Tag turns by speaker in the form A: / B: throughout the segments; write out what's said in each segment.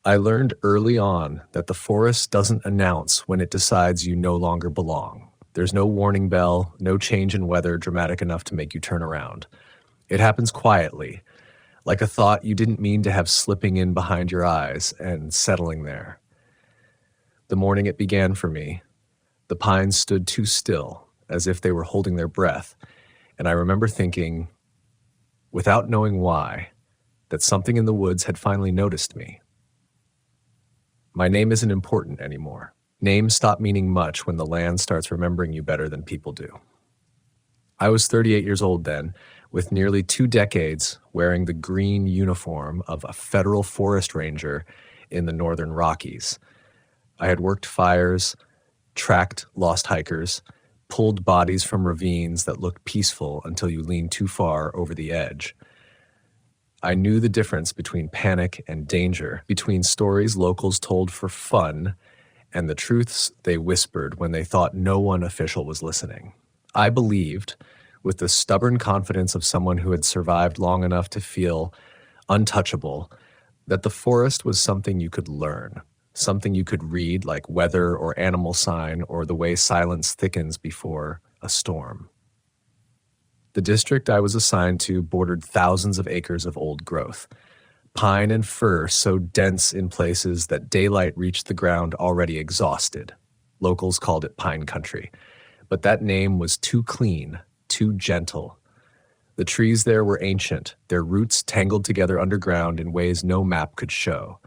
A: I learned early on that the forest doesn't announce when it decides you no longer belong. There's no warning bell, no change in weather dramatic enough to make you turn around. It happens quietly, like a thought you didn't mean to have slipping in behind your eyes and settling there. The morning it began for me, the pines stood too still, as if they were holding their breath, and I remember thinking, without knowing why, that something in the woods had finally noticed me. My name isn't important anymore. Names stop meaning much when the land starts remembering you better than people do. I was 38 years old then, with nearly 2 decades wearing the green uniform of a federal forest ranger in the northern Rockies. I had worked fires, tracked lost hikers, pulled bodies from ravines that looked peaceful until you leaned too far over the edge. I knew the difference between panic and danger, between stories locals told for fun and the truths they whispered when they thought no one official was listening. I believed, with the stubborn confidence of someone who had survived long enough to feel untouchable, that the forest was something you could learn, something you could read like weather or animal sign or the way silence thickens before a storm. The district I was assigned to bordered thousands of acres of old growth, pine and fir so dense in places that daylight reached the ground already exhausted. Locals called it pine country, but that name was too clean, too gentle. The trees there were ancient, their roots tangled together underground in ways no map could show.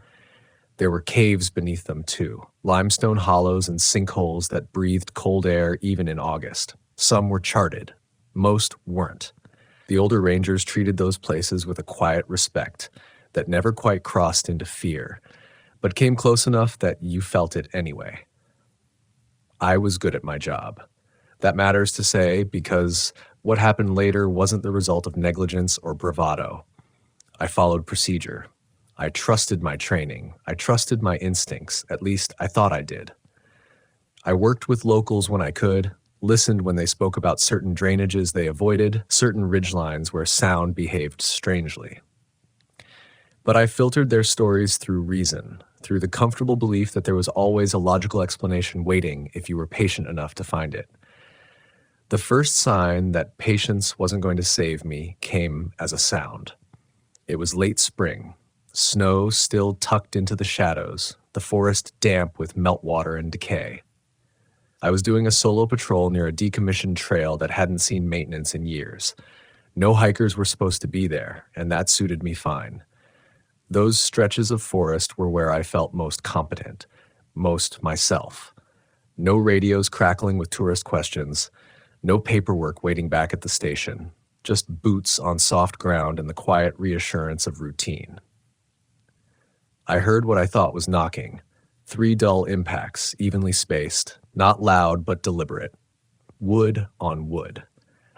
A: There were caves beneath them too, limestone hollows and sinkholes that breathed cold air even in August. Some were charted. Most weren't. The older rangers treated those places with a quiet respect that never quite crossed into fear, but came close enough that you felt it anyway. I was good at my job. That matters to say because what happened later wasn't the result of negligence or bravado. I followed procedure. I trusted my training. I trusted my instincts. At least I thought I did. I worked with locals when I could, listened when they spoke about certain drainages they avoided, certain ridgelines where sound behaved strangely. But I filtered their stories through reason, through the comfortable belief that there was always a logical explanation waiting if you were patient enough to find it. The first sign that patience wasn't going to save me came as a sound. It was late spring, snow still tucked into the shadows, the forest damp with meltwater and decay. I was doing a solo patrol near a decommissioned trail that hadn't seen maintenance in years. No hikers were supposed to be there, and that suited me fine. Those stretches of forest were where I felt most competent, most myself. No radios crackling with tourist questions, no paperwork waiting back at the station, just boots on soft ground and the quiet reassurance of routine. I heard what I thought was knocking, 3 dull impacts, evenly spaced, not loud but deliberate. Wood on wood.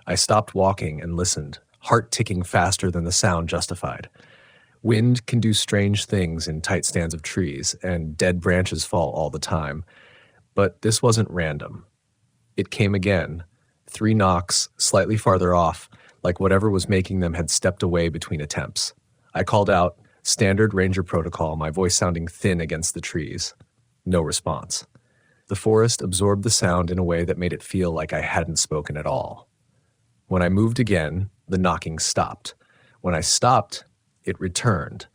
A: I stopped walking and listened, heart ticking faster than the sound justified. Wind can do strange things in tight stands of trees, and dead branches fall all the time. But this wasn't random. It came again, 3 knocks, slightly farther off, like whatever was making them had stepped away between attempts. I called out, standard ranger protocol, my voice sounding thin against the trees. No response. The forest absorbed the sound in a way that made it feel like I hadn't spoken at all. When I moved again, the knocking stopped. When I stopped, it returned,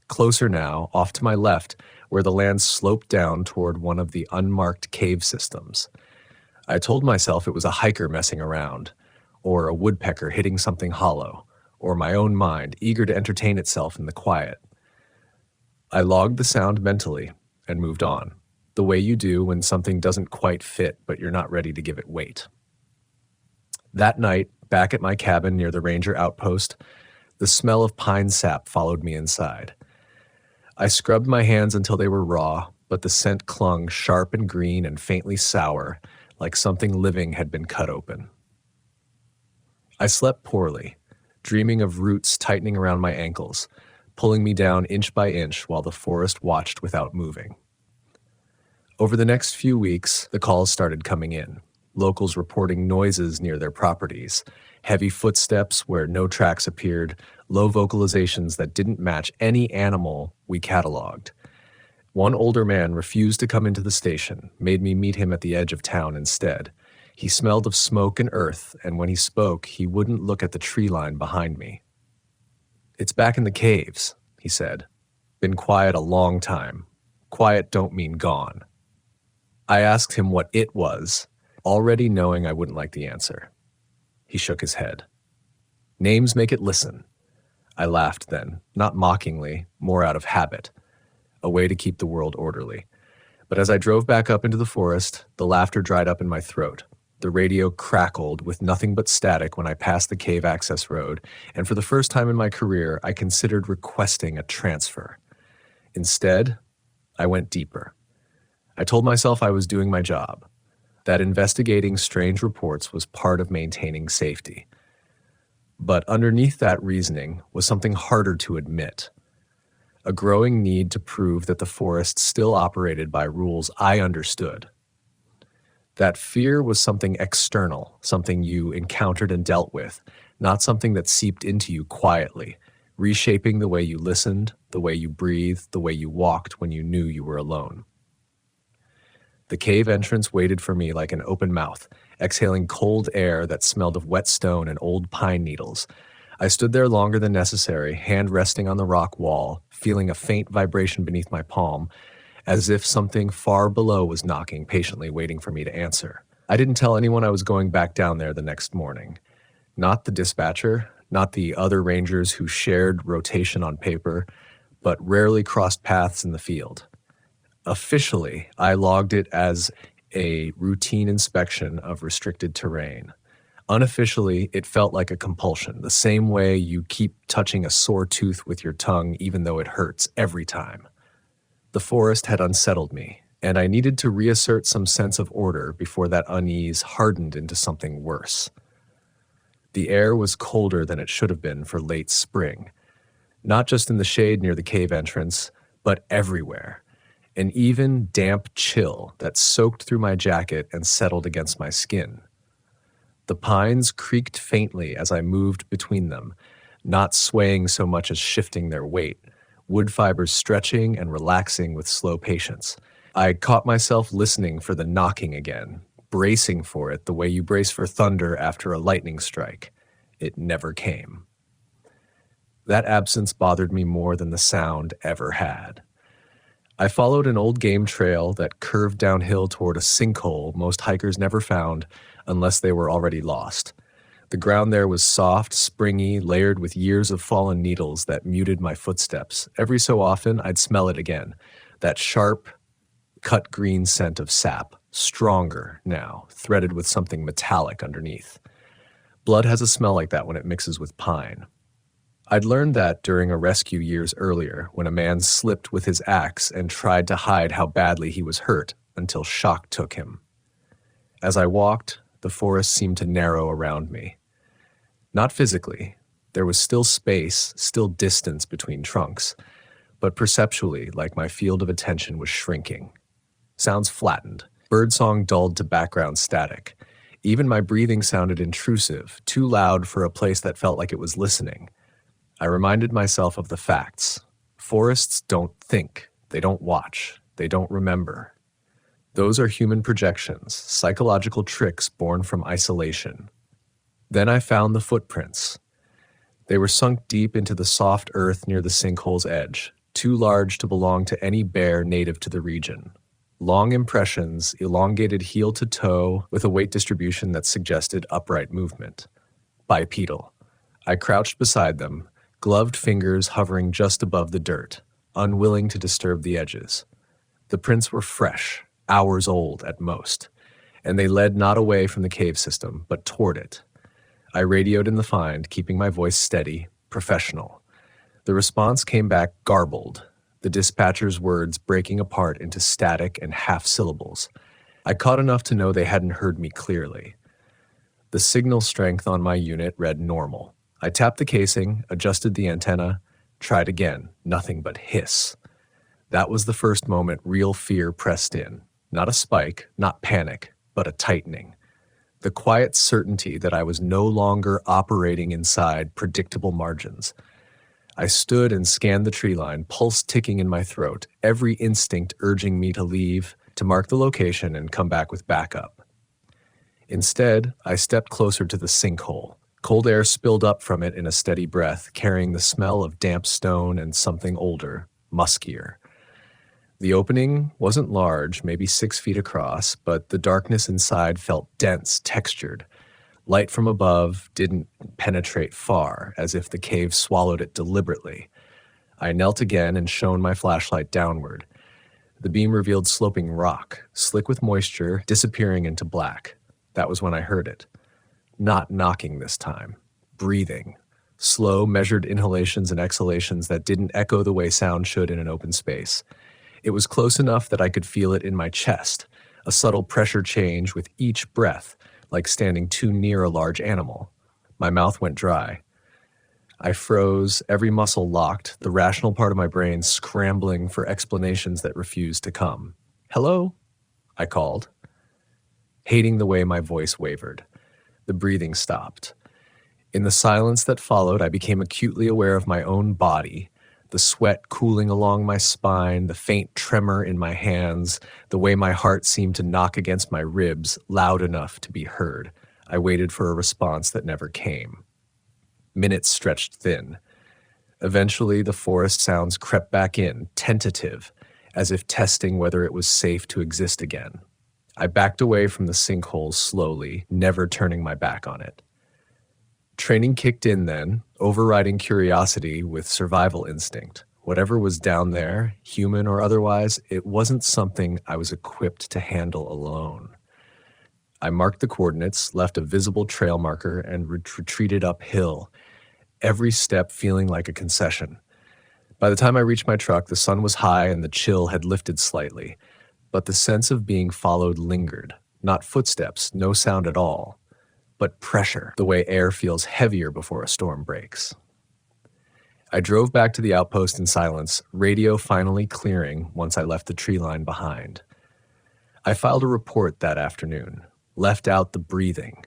A: closer now, off to my left, where the land sloped down toward one of the unmarked cave systems. I told myself it was a hiker messing around, or a woodpecker hitting something hollow, or my own mind, eager to entertain itself in the quiet. I logged the sound mentally and moved on, the way you do when something doesn't quite fit but you're not ready to give it weight. That night, back at my cabin near the ranger outpost, the smell of pine sap followed me inside. I scrubbed my hands until they were raw, but the scent clung sharp and green and faintly sour, like something living had been cut open. I slept poorly, dreaming of roots tightening around my ankles, pulling me down inch by inch while the forest watched without moving. Over the next few weeks, the calls started coming in, locals reporting noises near their properties, heavy footsteps where no tracks appeared, low vocalizations that didn't match any animal we cataloged. One older man refused to come into the station, made me meet him at the edge of town instead. He smelled of smoke and earth, and when he spoke, he wouldn't look at the tree line behind me. "It's back in the caves," he said. "Been quiet a long time. Quiet don't mean gone." I asked him what it was, already knowing I wouldn't like the answer. He shook his head. "Names make it listen." I laughed then, not mockingly, more out of habit, a way to keep the world orderly. But as I drove back up into the forest, the laughter dried up in my throat. The radio crackled with nothing but static when I passed the cave access road, and for the first time in my career, I considered requesting a transfer. Instead, I went deeper. I told myself I was doing my job, that investigating strange reports was part of maintaining safety. But underneath that reasoning was something harder to admit. A growing need to prove that the forest still operated by rules I understood. That fear was something external, something you encountered and dealt with, not something that seeped into you quietly, reshaping the way you listened, the way you breathed, the way you walked when you knew you were alone. The cave entrance waited for me like an open mouth, exhaling cold air that smelled of wet stone and old pine needles. I stood there longer than necessary, hand resting on the rock wall, feeling a faint vibration beneath my palm, as if something far below was knocking, patiently waiting for me to answer. I didn't tell anyone I was going back down there the next morning. Not the dispatcher, not the other rangers who shared rotation on paper, but rarely crossed paths in the field. Officially, I logged it as a routine inspection of restricted terrain. Unofficially, it felt like a compulsion, the same way you keep touching a sore tooth with your tongue even though it hurts every time. The forest had unsettled me, and I needed to reassert some sense of order before that unease hardened into something worse. The air was colder than it should have been for late spring, not just in the shade near the cave entrance, but everywhere. An even, damp chill that soaked through my jacket and settled against my skin. The pines creaked faintly as I moved between them, not swaying so much as shifting their weight, wood fibers stretching and relaxing with slow patience. I caught myself listening for the knocking again, bracing for it the way you brace for thunder after a lightning strike. It never came. That absence bothered me more than the sound ever had. I followed an old game trail that curved downhill toward a sinkhole most hikers never found unless they were already lost. The ground there was soft, springy, layered with years of fallen needles that muted my footsteps. Every so often, I'd smell it again, that sharp, cut green scent of sap, stronger now, threaded with something metallic underneath. Blood has a smell like that when it mixes with pine. I'd learned that during a rescue years earlier when a man slipped with his axe and tried to hide how badly he was hurt until shock took him. As I walked, the forest seemed to narrow around me. Not physically. There was still space, still distance between trunks, but perceptually, like my field of attention was shrinking. Sounds flattened. Birdsong dulled to background static. Even my breathing sounded intrusive, too loud for a place that felt like it was listening. I reminded myself of the facts. Forests don't think, they don't watch, they don't remember. Those are human projections, psychological tricks born from isolation. Then I found the footprints. They were sunk deep into the soft earth near the sinkhole's edge, too large to belong to any bear native to the region. Long impressions, elongated heel to toe, with a weight distribution that suggested upright movement. Bipedal. I crouched beside them, gloved fingers hovering just above the dirt, unwilling to disturb the edges. The prints were fresh, hours old at most, and they led not away from the cave system, but toward it. I radioed in the find, keeping my voice steady, professional. The response came back garbled, the dispatcher's words breaking apart into static and half-syllables. I caught enough to know they hadn't heard me clearly. The signal strength on my unit read normal. I tapped the casing, adjusted the antenna, tried again, nothing but hiss. That was the first moment real fear pressed in. Not a spike, not panic, but a tightening. The quiet certainty that I was no longer operating inside predictable margins. I stood and scanned the tree line, pulse ticking in my throat, every instinct urging me to leave, to mark the location and come back with backup. Instead, I stepped closer to the sinkhole. Cold air spilled up from it in a steady breath, carrying the smell of damp stone and something older, muskier. The opening wasn't large, maybe 6 feet across, but the darkness inside felt dense, textured. Light from above didn't penetrate far, as if the cave swallowed it deliberately. I knelt again and shone my flashlight downward. The beam revealed sloping rock, slick with moisture, disappearing into black. That was when I heard it. Not knocking this time. Breathing. Slow, measured inhalations and exhalations that didn't echo the way sound should in an open space. It was close enough that I could feel it in my chest, a subtle pressure change with each breath, like standing too near a large animal. My mouth went dry. I froze, every muscle locked, the rational part of my brain scrambling for explanations that refused to come. "Hello?" I called, hating the way my voice wavered. The breathing stopped. In the silence that followed, I became acutely aware of my own body, the sweat cooling along my spine, the faint tremor in my hands, the way my heart seemed to knock against my ribs, loud enough to be heard. I waited for a response that never came. Minutes stretched thin. Eventually, the forest sounds crept back in, tentative, as if testing whether it was safe to exist again. I backed away from the sinkhole slowly, never turning my back on it. Training kicked in then, overriding curiosity with survival instinct. Whatever was down there, human or otherwise, it wasn't something I was equipped to handle alone. I marked the coordinates, left a visible trail marker, and retreated uphill, every step feeling like a concession. By the time I reached my truck, the sun was high and the chill had lifted slightly, but the sense of being followed lingered. Not footsteps, no sound at all, but pressure, the way air feels heavier before a storm breaks. I drove back to the outpost in silence, radio finally clearing once I left the tree line behind. I filed a report that afternoon, left out the breathing,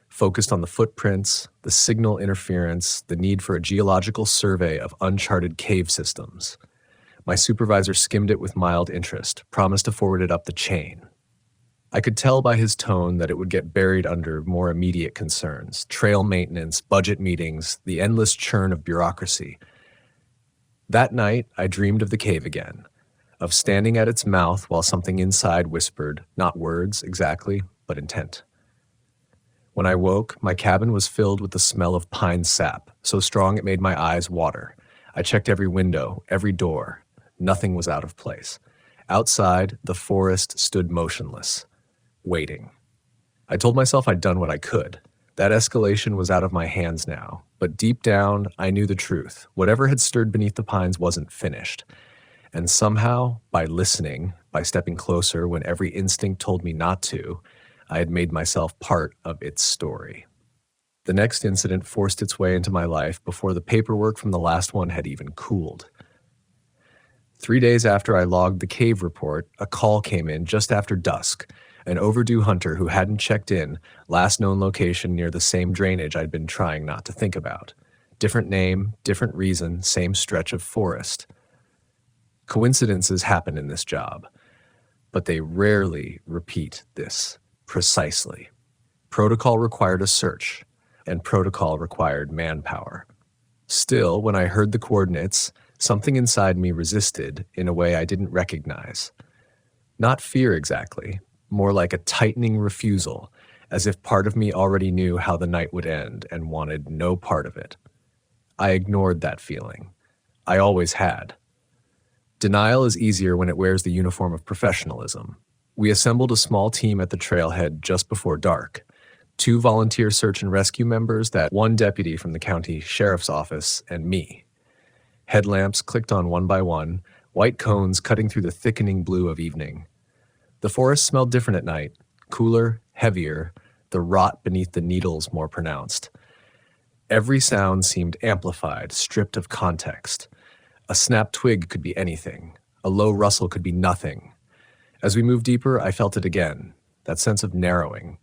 A: focused on the footprints, the signal interference, the need for a geological survey of uncharted cave systems. My supervisor skimmed it with mild interest, promised to forward it up the chain. I could tell by his tone that it would get buried under more immediate concerns, trail maintenance, budget meetings, the endless churn of bureaucracy. That night, I dreamed of the cave again, of standing at its mouth while something inside whispered, not words exactly, but intent. When I woke, my cabin was filled with the smell of pine sap, so strong it made my eyes water. I checked every window, every door. Nothing was out of place. Outside, the forest stood motionless, waiting. I told myself I'd done what I could. That escalation was out of my hands now, but deep down, I knew the truth. Whatever had stirred beneath the pines wasn't finished. And somehow, by listening, by stepping closer when every instinct told me not to, I had made myself part of its story. The next incident forced its way into my life before the paperwork from the last one had even cooled. 3 days after I logged the cave report, a call came in just after dusk. An overdue hunter who hadn't checked in, last known location near the same drainage I'd been trying not to think about. Different name, different reason, same stretch of forest. Coincidences happen in this job, but they rarely repeat this precisely. Protocol required a search, and protocol required manpower. Still, when I heard the coordinates, something inside me resisted in a way I didn't recognize. Not fear exactly, more like a tightening refusal, as if part of me already knew how the night would end and wanted no part of it. I ignored that feeling. I always had. Denial is easier when it wears the uniform of professionalism. We assembled a small team at the trailhead just before dark. 2 volunteer search and rescue members, that 1 deputy from the county sheriff's office, and me. Headlamps clicked on one by one, white cones cutting through the thickening blue of evening. The forest smelled different at night, cooler, heavier, the rot beneath the needles more pronounced. Every sound seemed amplified, stripped of context. A snapped twig could be anything. A low rustle could be nothing. As we moved deeper, I felt it again, that sense of narrowing.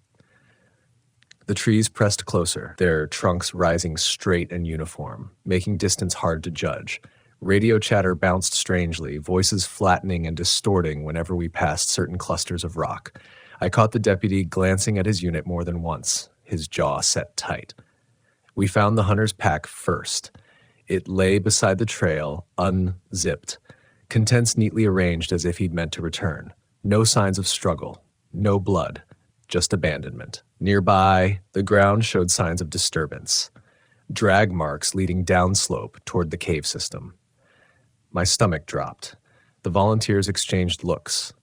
A: The trees pressed closer, their trunks rising straight and uniform, making distance hard to judge. Radio chatter bounced strangely, voices flattening and distorting whenever we passed certain clusters of rock. I caught the deputy glancing at his unit more than once, his jaw set tight. We found the hunter's pack first. It lay beside the trail, unzipped, contents neatly arranged as if he'd meant to return. No signs of struggle, no blood, just abandonment. Nearby, the ground showed signs of disturbance, drag marks leading downslope toward the cave system. My stomach dropped. The volunteers exchanged looks.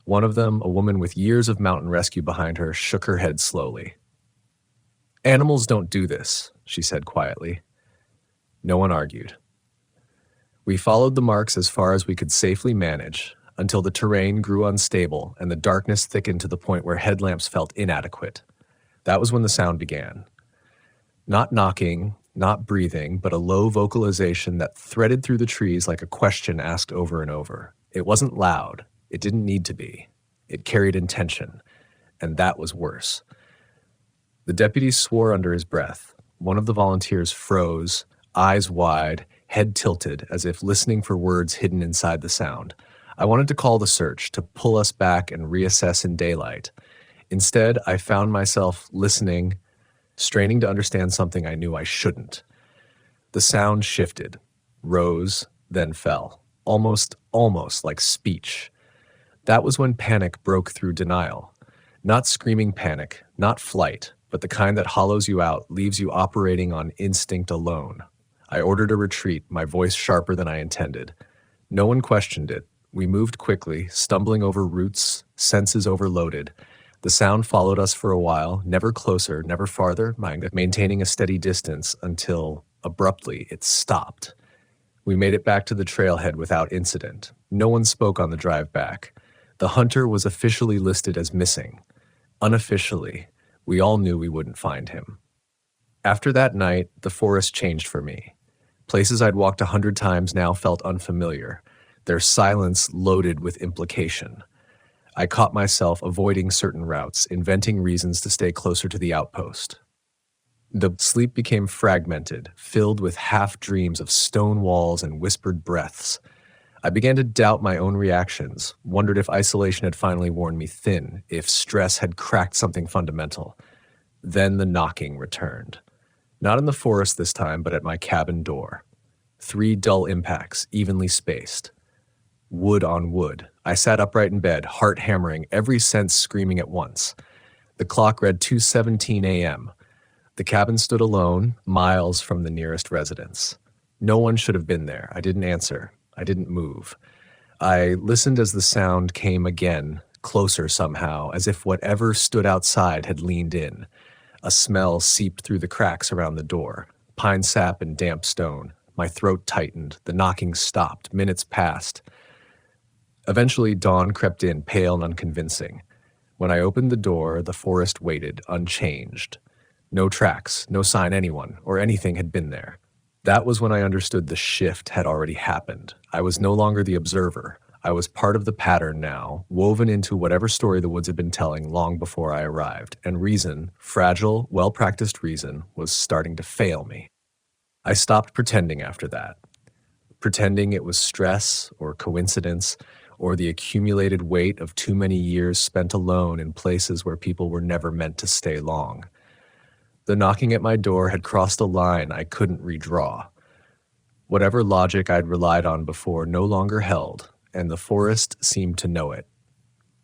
A: One of them, a woman with years of mountain rescue behind her, shook her head slowly. "Animals don't do this," she said quietly. No one argued. We followed the marks as far as we could safely manage, until the terrain grew unstable and the darkness thickened to the point where headlamps felt inadequate. That was when the sound began. Not knocking, not breathing, but a low vocalization that threaded through the trees like a question asked over and over. It wasn't loud. It didn't need to be. It carried intention, and that was worse. The deputy swore under his breath. One of the volunteers froze, eyes wide, head tilted, as if listening for words hidden inside the sound. I wanted to call the search, to pull us back and reassess in daylight. Instead, I found myself listening, straining to understand something I knew I shouldn't. The sound shifted, rose, then fell, almost like speech. That was when panic broke through denial. Not screaming panic, not flight, but the kind that hollows you out, leaves you operating on instinct alone. I ordered a retreat, my voice sharper than I intended. No one questioned it. We moved quickly, stumbling over roots, senses overloaded. The sound followed us for a while, never closer, never farther, maintaining a steady distance until, abruptly, it stopped. We made it back to the trailhead without incident. No one spoke on the drive back. The hunter was officially listed as missing. Unofficially, we all knew we wouldn't find him. After that night, the forest changed for me. Places I'd walked 100 times now felt unfamiliar, their silence loaded with implication. I caught myself avoiding certain routes, inventing reasons to stay closer to the outpost. The sleep became fragmented, filled with half-dreams of stone walls and whispered breaths. I began to doubt my own reactions, wondered if isolation had finally worn me thin, if stress had cracked something fundamental. Then the knocking returned. Not in the forest this time, but at my cabin door. 3 dull impacts, evenly spaced. Wood on wood. I sat upright in bed, heart hammering, every sense screaming at once. The clock read 2:17 a.m. The cabin stood alone, miles from the nearest residence. No one should have been there. I didn't answer. I didn't move. I listened as the sound came again, closer somehow, as if whatever stood outside had leaned in. A smell seeped through the cracks around the door, pine sap and damp stone. My throat tightened. The knocking stopped. Minutes passed. Eventually, dawn crept in, pale and unconvincing. When I opened the door, the forest waited, unchanged. No tracks, no sign anyone or anything had been there. That was when I understood the shift had already happened. I was no longer the observer. I was part of the pattern now, woven into whatever story the woods had been telling long before I arrived, and reason, fragile, well-practiced reason, was starting to fail me. I stopped pretending after that. Pretending it was stress or coincidence, or the accumulated weight of too many years spent alone in places where people were never meant to stay long. The knocking at my door had crossed a line I couldn't redraw. Whatever logic I'd relied on before no longer held, and the forest seemed to know it.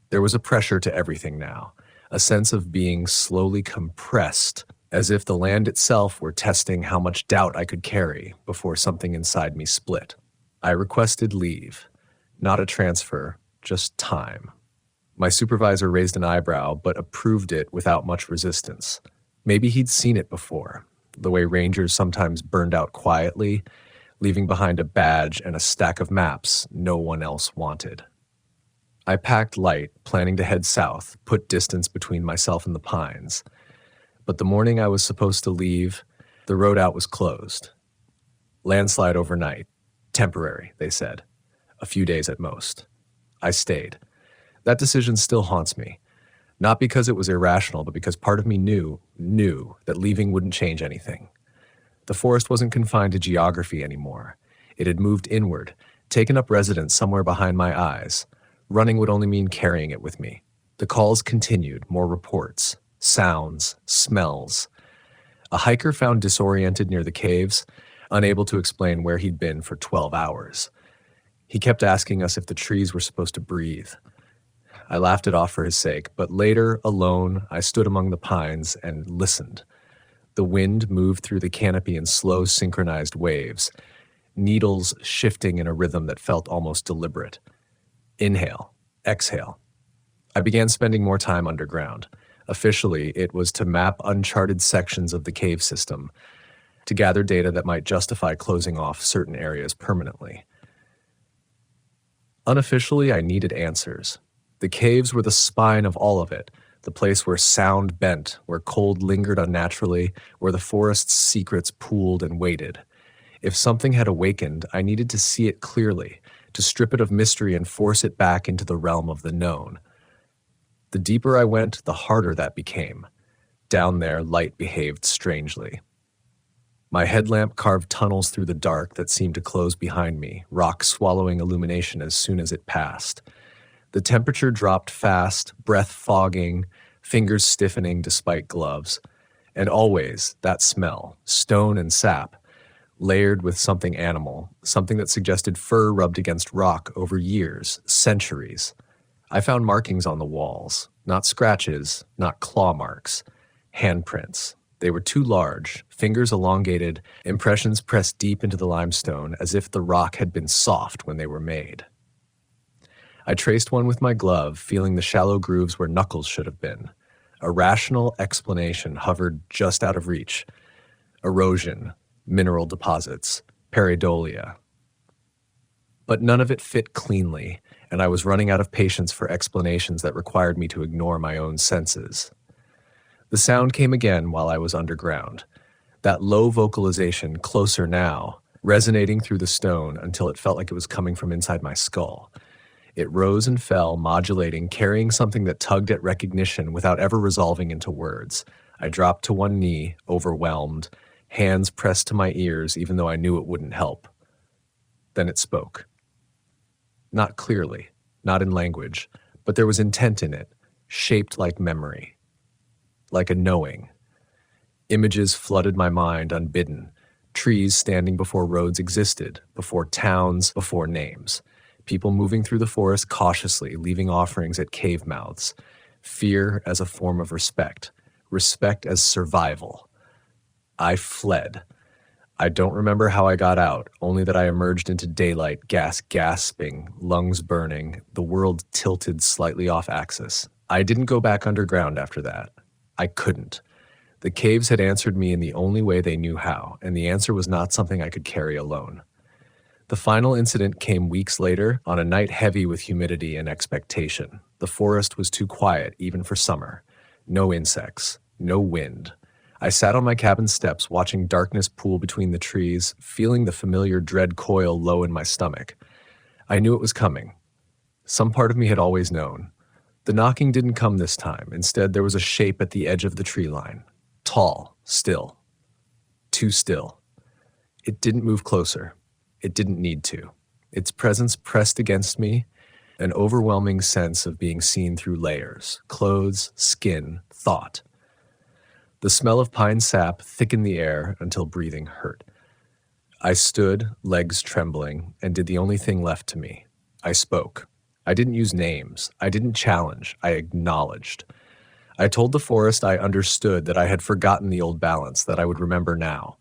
A: There was a pressure to everything now, a sense of being slowly compressed, as if the land itself were testing how much doubt I could carry before something inside me split. I requested leave. Not a transfer, just time. My supervisor raised an eyebrow, but approved it without much resistance. Maybe he'd seen it before, the way rangers sometimes burned out quietly, leaving behind a badge and a stack of maps no one else wanted. I packed light, planning to head south, put distance between myself and the pines. But the morning I was supposed to leave, the road out was closed. Landslide overnight. Temporary, they said. A few days at most. I stayed. That decision still haunts me. Not because it was irrational, but because part of me knew that leaving wouldn't change anything. The forest wasn't confined to geography anymore. It had moved inward, taken up residence somewhere behind my eyes. Running would only mean carrying it with me. The calls continued, more reports, sounds, smells. A hiker found disoriented near the caves, unable to explain where he'd been for 12 hours. He kept asking us if the trees were supposed to breathe. I laughed it off for his sake, but later, alone, I stood among the pines and listened. The wind moved through the canopy in slow, synchronized waves, needles shifting in a rhythm that felt almost deliberate. Inhale, exhale. I began spending more time underground. Officially, it was to map uncharted sections of the cave system, to gather data that might justify closing off certain areas permanently. Unofficially, I needed answers. The caves were the spine of all of it, the place where sound bent, where cold lingered unnaturally, where the forest's secrets pooled and waited. If something had awakened, I needed to see it clearly, to strip it of mystery and force it back into the realm of the known. The deeper I went, the harder that became. Down there, light behaved strangely. My headlamp carved tunnels through the dark that seemed to close behind me, rock swallowing illumination as soon as it passed. The temperature dropped fast, breath fogging, fingers stiffening despite gloves. And always, that smell, stone and sap, layered with something animal, something that suggested fur rubbed against rock over years, centuries. I found markings on the walls, not scratches, not claw marks, handprints. They were too large, fingers elongated, impressions pressed deep into the limestone as if the rock had been soft when they were made. I traced one with my glove, feeling the shallow grooves where knuckles should have been. A rational explanation hovered just out of reach. Erosion, mineral deposits, pareidolia. But none of it fit cleanly, and I was running out of patience for explanations that required me to ignore my own senses. The sound came again while I was underground. That low vocalization, closer now, resonating through the stone until it felt like it was coming from inside my skull. It rose and fell, modulating, carrying something that tugged at recognition without ever resolving into words. I dropped to one knee, overwhelmed, hands pressed to my ears even though I knew it wouldn't help. Then it spoke. Not clearly, not in language, but there was intent in it, shaped like memory, like a knowing. Images flooded my mind unbidden. Trees standing before roads existed, before towns, before names. People moving through the forest cautiously, leaving offerings at cave mouths. Fear as a form of respect. Respect as survival. I fled. I don't remember how I got out, only that I emerged into daylight, gasping, lungs burning, the world tilted slightly off axis. I didn't go back underground after that. I couldn't. The caves had answered me in the only way they knew how, and the answer was not something I could carry alone. The final incident came weeks later, on a night heavy with humidity and expectation. The forest was too quiet, even for summer. No insects, no wind. I sat on my cabin steps, watching darkness pool between the trees, feeling the familiar dread coil low in my stomach. I knew it was coming. Some part of me had always known. The knocking didn't come this time. Instead, there was a shape at the edge of the tree line. Tall, still. Too still. It didn't move closer. It didn't need to. Its presence pressed against me, an overwhelming sense of being seen through layers, clothes, skin, thought. The smell of pine sap thickened the air until breathing hurt. I stood, legs trembling, and did the only thing left to me. I spoke. I didn't use names. I didn't challenge. I acknowledged. I told the forest I understood, that I had forgotten the old balance, that I would remember now.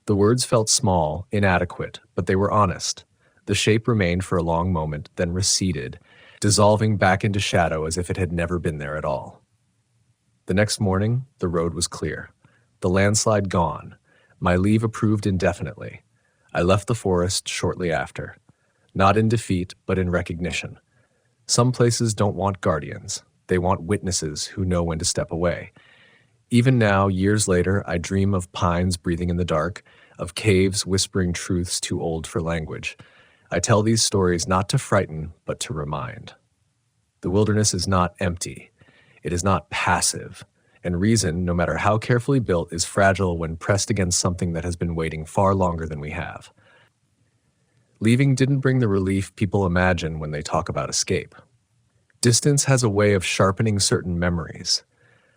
A: The words felt small, inadequate, but they were honest. The shape remained for a long moment, then receded, dissolving back into shadow as if it had never been there at all. The next morning, the road was clear. The landslide gone. My leave approved indefinitely. I left the forest shortly after. Not in defeat, but in recognition. Some places don't want guardians. They want witnesses who know when to step away. Even now, years later, I dream of pines breathing in the dark, of caves whispering truths too old for language. I tell these stories not to frighten, but to remind. The wilderness is not empty. It is not passive. And reason, no matter how carefully built, is fragile when pressed against something that has been waiting far longer than we have. Leaving didn't bring the relief people imagine when they talk about escape. Distance has a way of sharpening certain memories,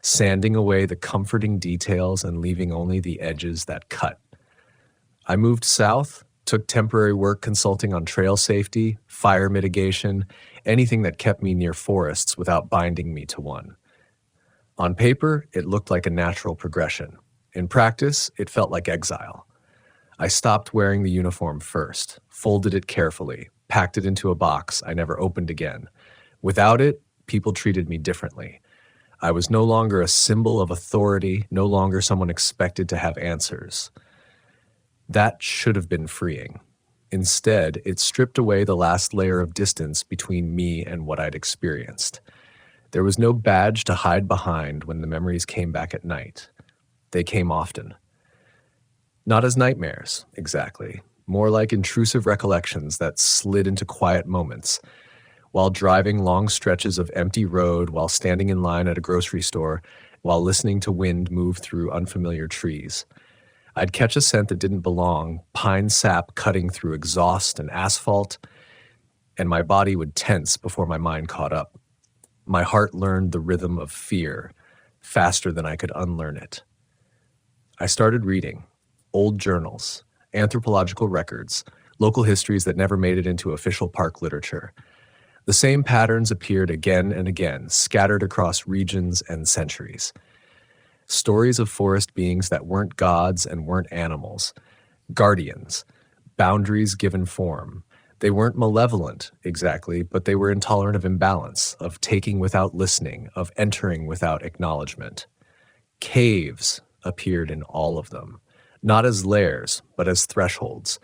A: sanding away the comforting details and leaving only the edges that cut. I moved south, took temporary work consulting on trail safety, fire mitigation, anything that kept me near forests without binding me to one. On paper, it looked like a natural progression. In practice, it felt like exile. I stopped wearing the uniform first, folded it carefully, packed it into a box I never opened again. Without it, people treated me differently. I was no longer a symbol of authority, no longer someone expected to have answers. That should have been freeing. Instead, it stripped away the last layer of distance between me and what I'd experienced. There was no badge to hide behind when the memories came back at night. They came often. Not as nightmares, exactly. More like intrusive recollections that slid into quiet moments. While driving long stretches of empty road, while standing in line at a grocery store, while listening to wind move through unfamiliar trees. I'd catch a scent that didn't belong, pine sap cutting through exhaust and asphalt, and my body would tense before my mind caught up. My heart learned the rhythm of fear faster than I could unlearn it. I started reading old journals, anthropological records, local histories that never made it into official park literature. The same patterns appeared again and again, scattered across regions and centuries. Stories of forest beings that weren't gods and weren't animals. Guardians, boundaries given form. They weren't malevolent, exactly, but they were intolerant of imbalance, of taking without listening, of entering without acknowledgement. Caves appeared in all of them, not as lairs, but as thresholds.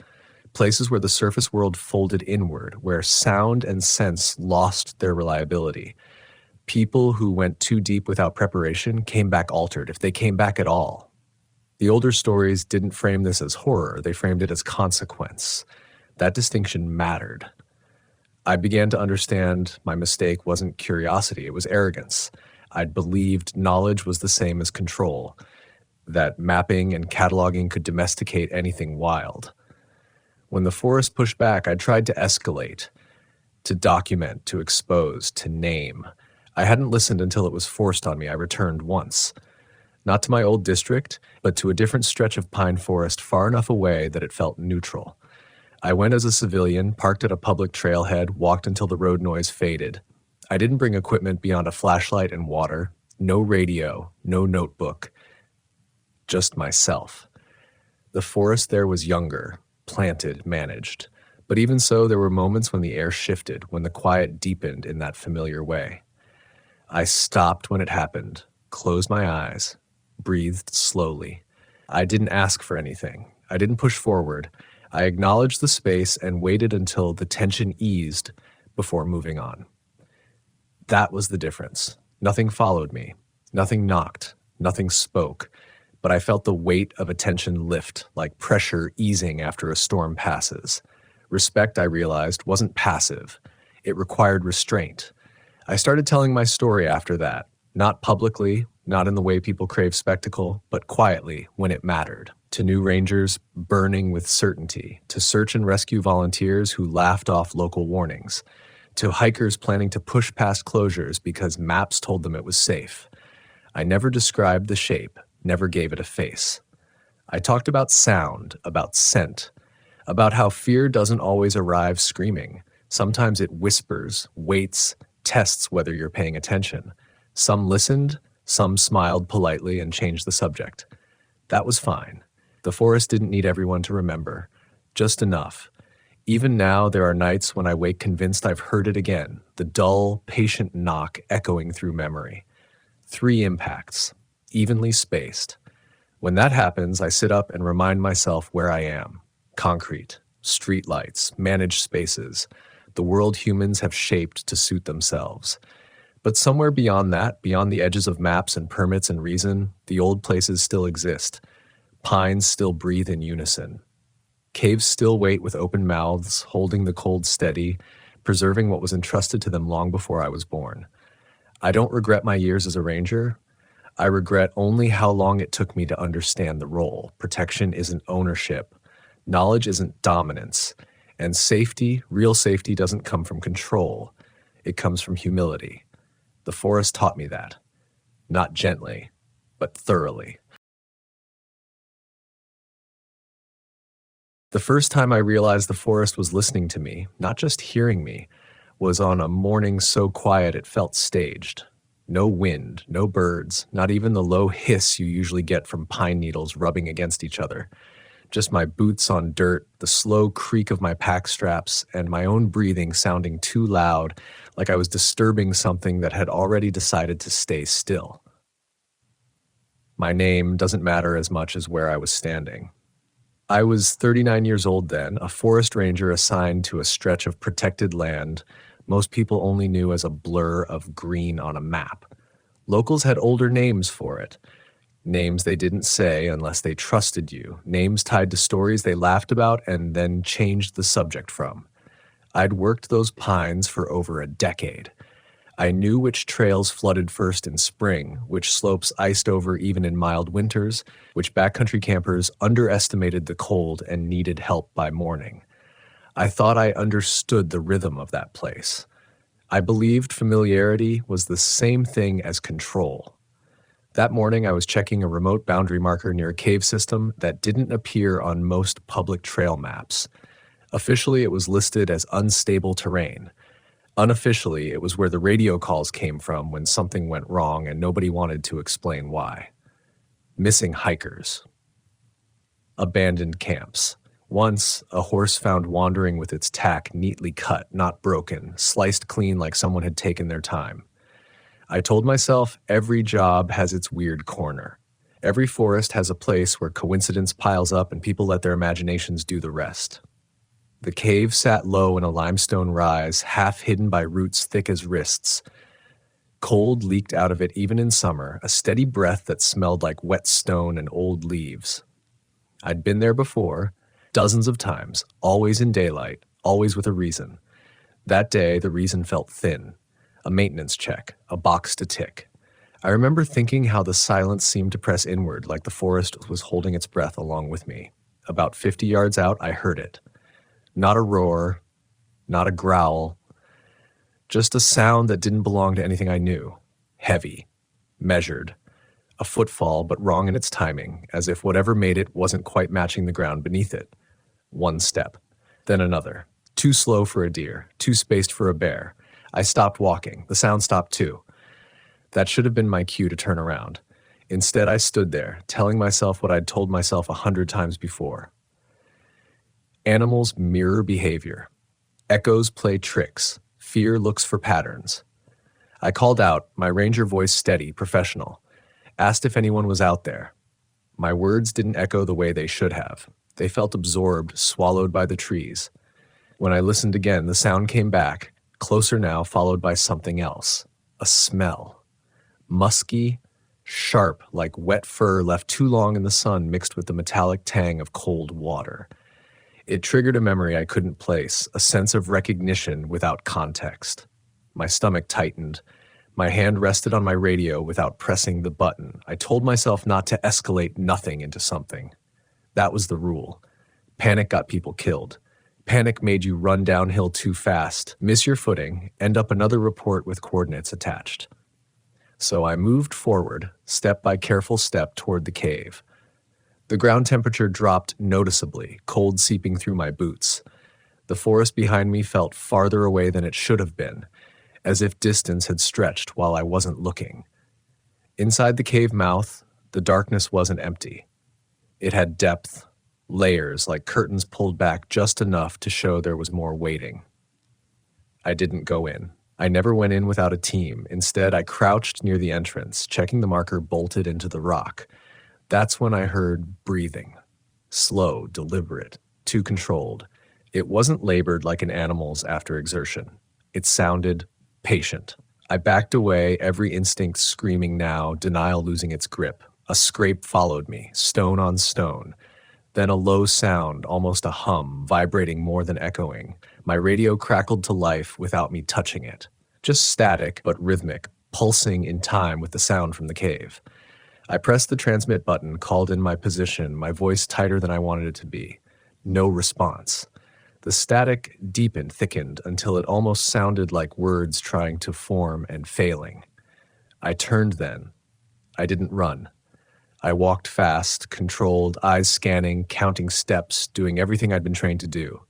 A: Places where the surface world folded inward, where sound and sense lost their reliability. People who went too deep without preparation came back altered, if they came back at all. The older stories didn't frame this as horror, they framed it as consequence. That distinction mattered. I began to understand my mistake wasn't curiosity, it was arrogance. I'd believed knowledge was the same as control, that mapping and cataloging could domesticate anything wild. When the forest pushed back, I tried to escalate, to document, to expose, to name. I hadn't listened until it was forced on me. I returned once. Not to my old district, but to a different stretch of pine forest far enough away that it felt neutral. I went as a civilian, parked at a public trailhead, walked until the road noise faded. I didn't bring equipment beyond a flashlight and water, no radio, no notebook, just myself. The forest there was younger, planted, managed. But even so, there were moments when the air shifted, when the quiet deepened in that familiar way. I stopped when it happened, closed my eyes, breathed slowly. I didn't ask for anything. I didn't push forward. I acknowledged the space and waited until the tension eased before moving on. That was the difference. Nothing followed me. Nothing knocked. Nothing spoke. But I felt the weight of attention lift, like pressure easing after a storm passes. Respect, I realized, wasn't passive. It required restraint. I started telling my story after that, not publicly, not in the way people crave spectacle, but quietly when it mattered. To new rangers burning with certainty, to search and rescue volunteers who laughed off local warnings, to hikers planning to push past closures because maps told them it was safe. I never described the shape, never gave it a face. I talked about sound, about scent, about how fear doesn't always arrive screaming. Sometimes it whispers, waits, tests whether you're paying attention. Some listened, some smiled politely and changed the subject. That was fine. The forest didn't need everyone to remember, just enough. Even now, there are nights when I wake convinced I've heard it again, the dull, patient knock echoing through memory. 3 impacts, evenly spaced. When that happens, I sit up and remind myself where I am. Concrete, streetlights, managed spaces, the world humans have shaped to suit themselves. But somewhere beyond that, beyond the edges of maps and permits and reason, the old places still exist. Pines still breathe in unison. Caves still wait with open mouths, holding the cold steady, preserving what was entrusted to them long before I was born. I don't regret my years as a ranger. I regret only how long it took me to understand the role. Protection isn't ownership. Knowledge isn't dominance. And safety, real safety, doesn't come from control. It comes from humility. The forest taught me that. Not gently, but thoroughly. The first time I realized the forest was listening to me, not just hearing me, was on a morning so quiet it felt staged. No wind, no birds, not even the low hiss you usually get from pine needles rubbing against each other. Just my boots on dirt, the slow creak of my pack straps, and my own breathing sounding too loud, like I was disturbing something that had already decided to stay still. My name doesn't matter as much as where I was standing. I was 39 years old then, a forest ranger assigned to a stretch of protected land most people only knew as a blur of green on a map. Locals had older names for it. Names they didn't say unless they trusted you. Names tied to stories they laughed about and then changed the subject from. I'd worked those pines for over a decade. I knew which trails flooded first in spring, which slopes iced over even in mild winters, which backcountry campers underestimated the cold and needed help by morning. I thought I understood the rhythm of that place. I believed familiarity was the same thing as control. That morning, I was checking a remote boundary marker near a cave system that didn't appear on most public trail maps. Officially, it was listed as unstable terrain. Unofficially, it was where the radio calls came from when something went wrong and nobody wanted to explain why. Missing hikers. Abandoned camps. Once, a horse found wandering with its tack neatly cut, not broken, sliced clean like someone had taken their time. I told myself every job has its weird corner. Every forest has a place where coincidence piles up and people let their imaginations do the rest. The cave sat low in a limestone rise, half hidden by roots thick as wrists. Cold leaked out of it even in summer, a steady breath that smelled like wet stone and old leaves. I'd been there before, dozens of times, always in daylight, always with a reason. That day, the reason felt thin. A maintenance check, a box to tick. I remember thinking how the silence seemed to press inward, like the forest was holding its breath along with me. About 50 yards out, I heard it. Not a roar, not a growl, just a sound that didn't belong to anything I knew. Heavy, measured. A footfall, but wrong in its timing, as if whatever made it wasn't quite matching the ground beneath it. One step, then another. Too slow for a deer, too spaced for a bear. I stopped walking. The sound stopped too. That should have been my cue to turn around. Instead, I stood there, telling myself what I'd told myself 100 times before. Animals mirror behavior. Echoes play tricks. Fear looks for patterns. I called out, my ranger voice steady, professional. Asked if anyone was out there. My words didn't echo the way they should have. They felt absorbed, swallowed by the trees. When I listened again, the sound came back, closer now, followed by something else. A smell. Musky, sharp, like wet fur left too long in the sun mixed with the metallic tang of cold water. It triggered a memory I couldn't place, a sense of recognition without context. My stomach tightened. My hand rested on my radio without pressing the button. I told myself not to escalate nothing into something. That was the rule. Panic got people killed. Panic made you run downhill too fast, miss your footing, end up another report with coordinates attached. So I moved forward, step by careful step toward the cave. The ground temperature dropped noticeably, cold seeping through my boots. The forest behind me felt farther away than it should have been, as if distance had stretched while I wasn't looking. Inside the cave mouth, the darkness wasn't empty. It had depth, layers like curtains pulled back just enough to show there was more waiting. I didn't go in. I never went in without a team. Instead, I crouched near the entrance, checking the marker bolted into the rock. That's when I heard breathing. Slow, deliberate, too controlled. It wasn't labored like an animal's after exertion. It sounded patient. I backed away, every instinct screaming now, denial losing its grip. A scrape followed me, stone on stone. Then a low sound, almost a hum, vibrating more than echoing. My radio crackled to life without me touching it. Just static, but rhythmic. pulsing in time with the sound from the cave. I pressed the transmit button, called in my position, my voice tighter than I wanted it to be. No response. The static deepened, thickened, until it almost sounded like words trying to form and failing. I turned then. I didn't run. I walked fast, controlled, eyes scanning, counting steps, doing everything I'd been trained to do.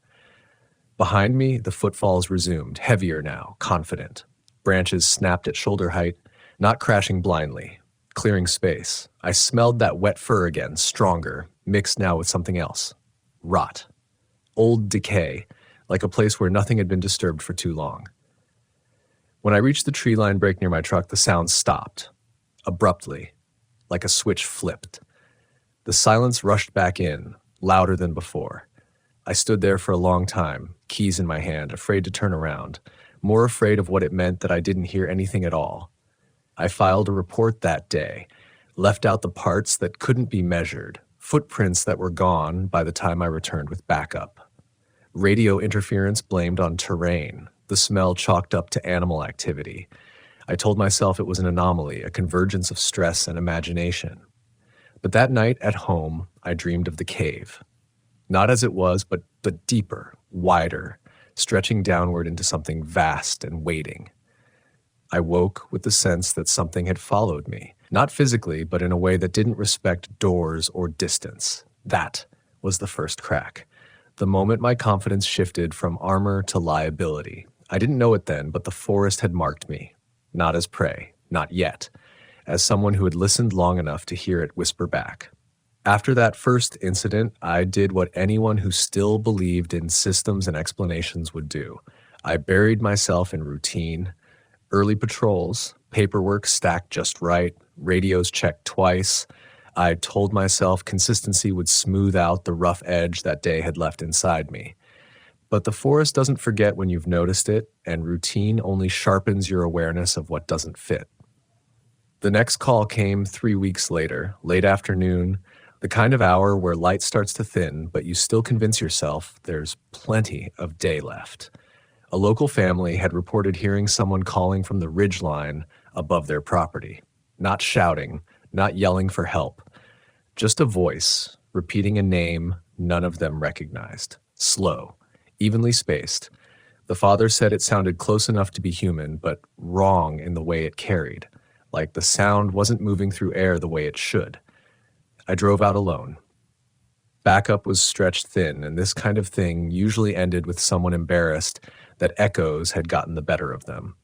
A: Behind me, the footfalls resumed, heavier now, confident. Branches snapped at shoulder height, not crashing blindly, clearing space. I smelled that wet fur again, stronger, mixed now with something else. Rot. Old decay, like a place where nothing had been disturbed for too long. When I reached the tree line break near my truck, the sound stopped. Abruptly, like a switch flipped. The silence rushed back in, louder than before. I stood there for a long time, keys in my hand, afraid to turn around, more afraid of what it meant that I didn't hear anything at all. I filed a report that day, left out the parts that couldn't be measured, footprints that were gone by the time I returned with backup. Radio interference blamed on terrain, the smell chalked up to animal activity. I told myself it was an anomaly, a convergence of stress and imagination. But that night at home, I dreamed of the cave. Not as it was, but deeper, wider, stretching downward into something vast and waiting. I woke with the sense that something had followed me, not physically, but in a way that didn't respect doors or distance. That was the first crack. The moment my confidence shifted from armor to liability. I didn't know it then, but the forest had marked me. Not as prey, not yet, as someone who had listened long enough to hear it whisper back. After that first incident, I did what anyone who still believed in systems and explanations would do. I buried myself in routine, early patrols, paperwork stacked just right, radios checked twice. I told myself consistency would smooth out the rough edge that day had left inside me. But the forest doesn't forget when you've noticed it, and routine only sharpens your awareness of what doesn't fit. The next call came 3 weeks later, late afternoon, the kind of hour where light starts to thin, but you still convince yourself there's plenty of day left. A local family had reported hearing someone calling from the ridge line above their property. Not shouting, not yelling for help. Just a voice, repeating a name none of them recognized. Slow, evenly spaced. The father said it sounded close enough to be human, but wrong in the way it carried. Like the sound wasn't moving through air the way it should. I drove out alone. Backup was stretched thin, and this kind of thing usually ended with someone embarrassed that echoes had gotten the better of them.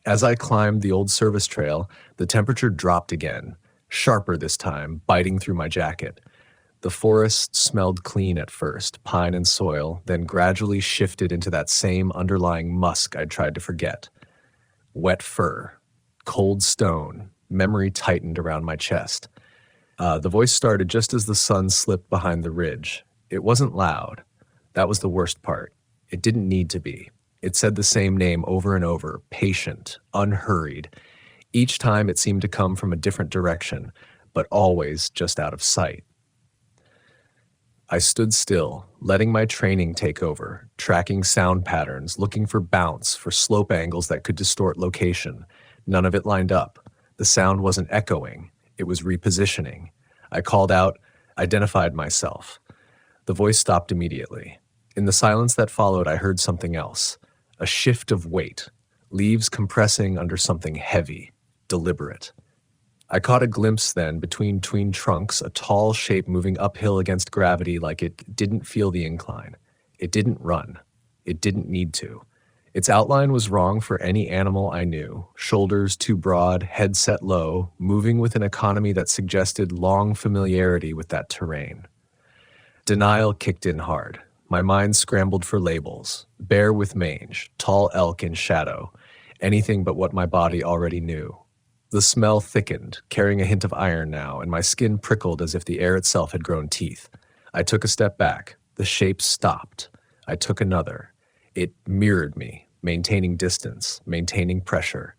A: As I climbed the old service trail, the temperature dropped again, sharper this time, biting through my jacket. The forest smelled clean at first, pine and soil, then gradually shifted into that same underlying musk I'd tried to forget. Wet fur, cold stone, memory tightened around my chest. The voice started just as the sun slipped behind the ridge. It wasn't loud. That was the worst part. It didn't need to be. It said the same name over and over, patient, unhurried. Each time it seemed to come from a different direction, but always just out of sight. I stood still, letting my training take over, tracking sound patterns, looking for bounce, for slope angles that could distort location. None of it lined up. The sound wasn't echoing. It was repositioning. I called out, identified myself. The voice stopped immediately. In the silence that followed, I heard something else. A shift of weight, leaves compressing under something heavy, deliberate. I caught a glimpse then between trunks, a tall shape moving uphill against gravity like it didn't feel the incline. It didn't run. It didn't need to. Its outline was wrong for any animal I knew. Shoulders too broad, head set low, moving with an economy that suggested long familiarity with that terrain. Denial kicked in hard. My mind scrambled for labels. Bear with mange, tall elk in shadow. Anything but what my body already knew. The smell thickened, carrying a hint of iron now, and my skin prickled as if the air itself had grown teeth. I took a step back. The shape stopped. I took another. It mirrored me, maintaining distance, maintaining pressure.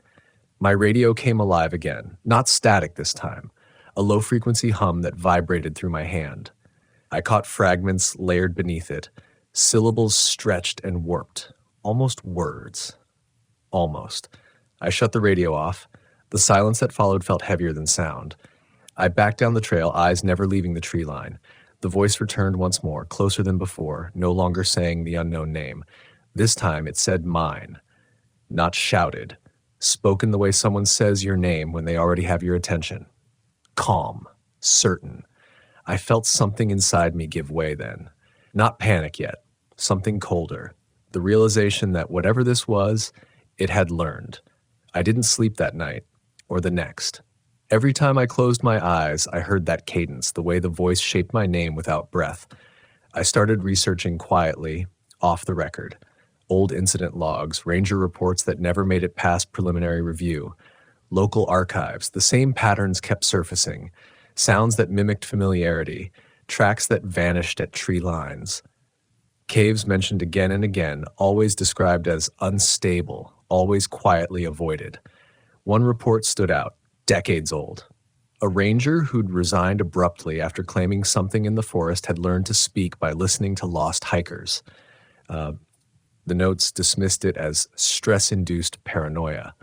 A: My radio came alive again, not static this time, a low-frequency hum that vibrated through my hand. I caught fragments layered beneath it, syllables stretched and warped, almost words. Almost. I shut the radio off. The silence that followed felt heavier than sound. I backed down the trail, eyes never leaving the tree line. The voice returned once more, closer than before, no longer saying the unknown name. This time it said mine, not shouted, spoken the way someone says your name when they already have your attention. Calm, certain. I felt something inside me give way then. Not panic yet, something colder. The realization that whatever this was, it had learned. I didn't sleep that night, or the next. Every time I closed my eyes, I heard that cadence, the way the voice shaped my name without breath. I started researching quietly, off the record. Old incident logs, ranger reports that never made it past preliminary review. Local archives, the same patterns kept surfacing. Sounds that mimicked familiarity, tracks that vanished at tree lines. Caves mentioned again and again, always described as unstable, always quietly avoided. One report stood out, decades old. A ranger who'd resigned abruptly after claiming something in the forest had learned to speak by listening to lost hikers. The notes dismissed it as stress-induced paranoia.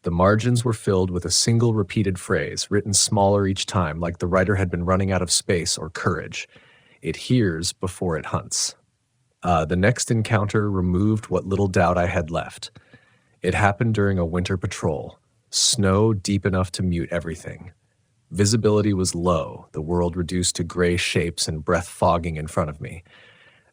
A: The margins were filled with a single repeated phrase, written smaller each time, like the writer had been running out of space or courage. It hears before it hunts. The next encounter removed what little doubt I had left. It happened during a winter patrol. Snow deep enough to mute everything. Visibility was low, the world reduced to gray shapes and breath fogging in front of me.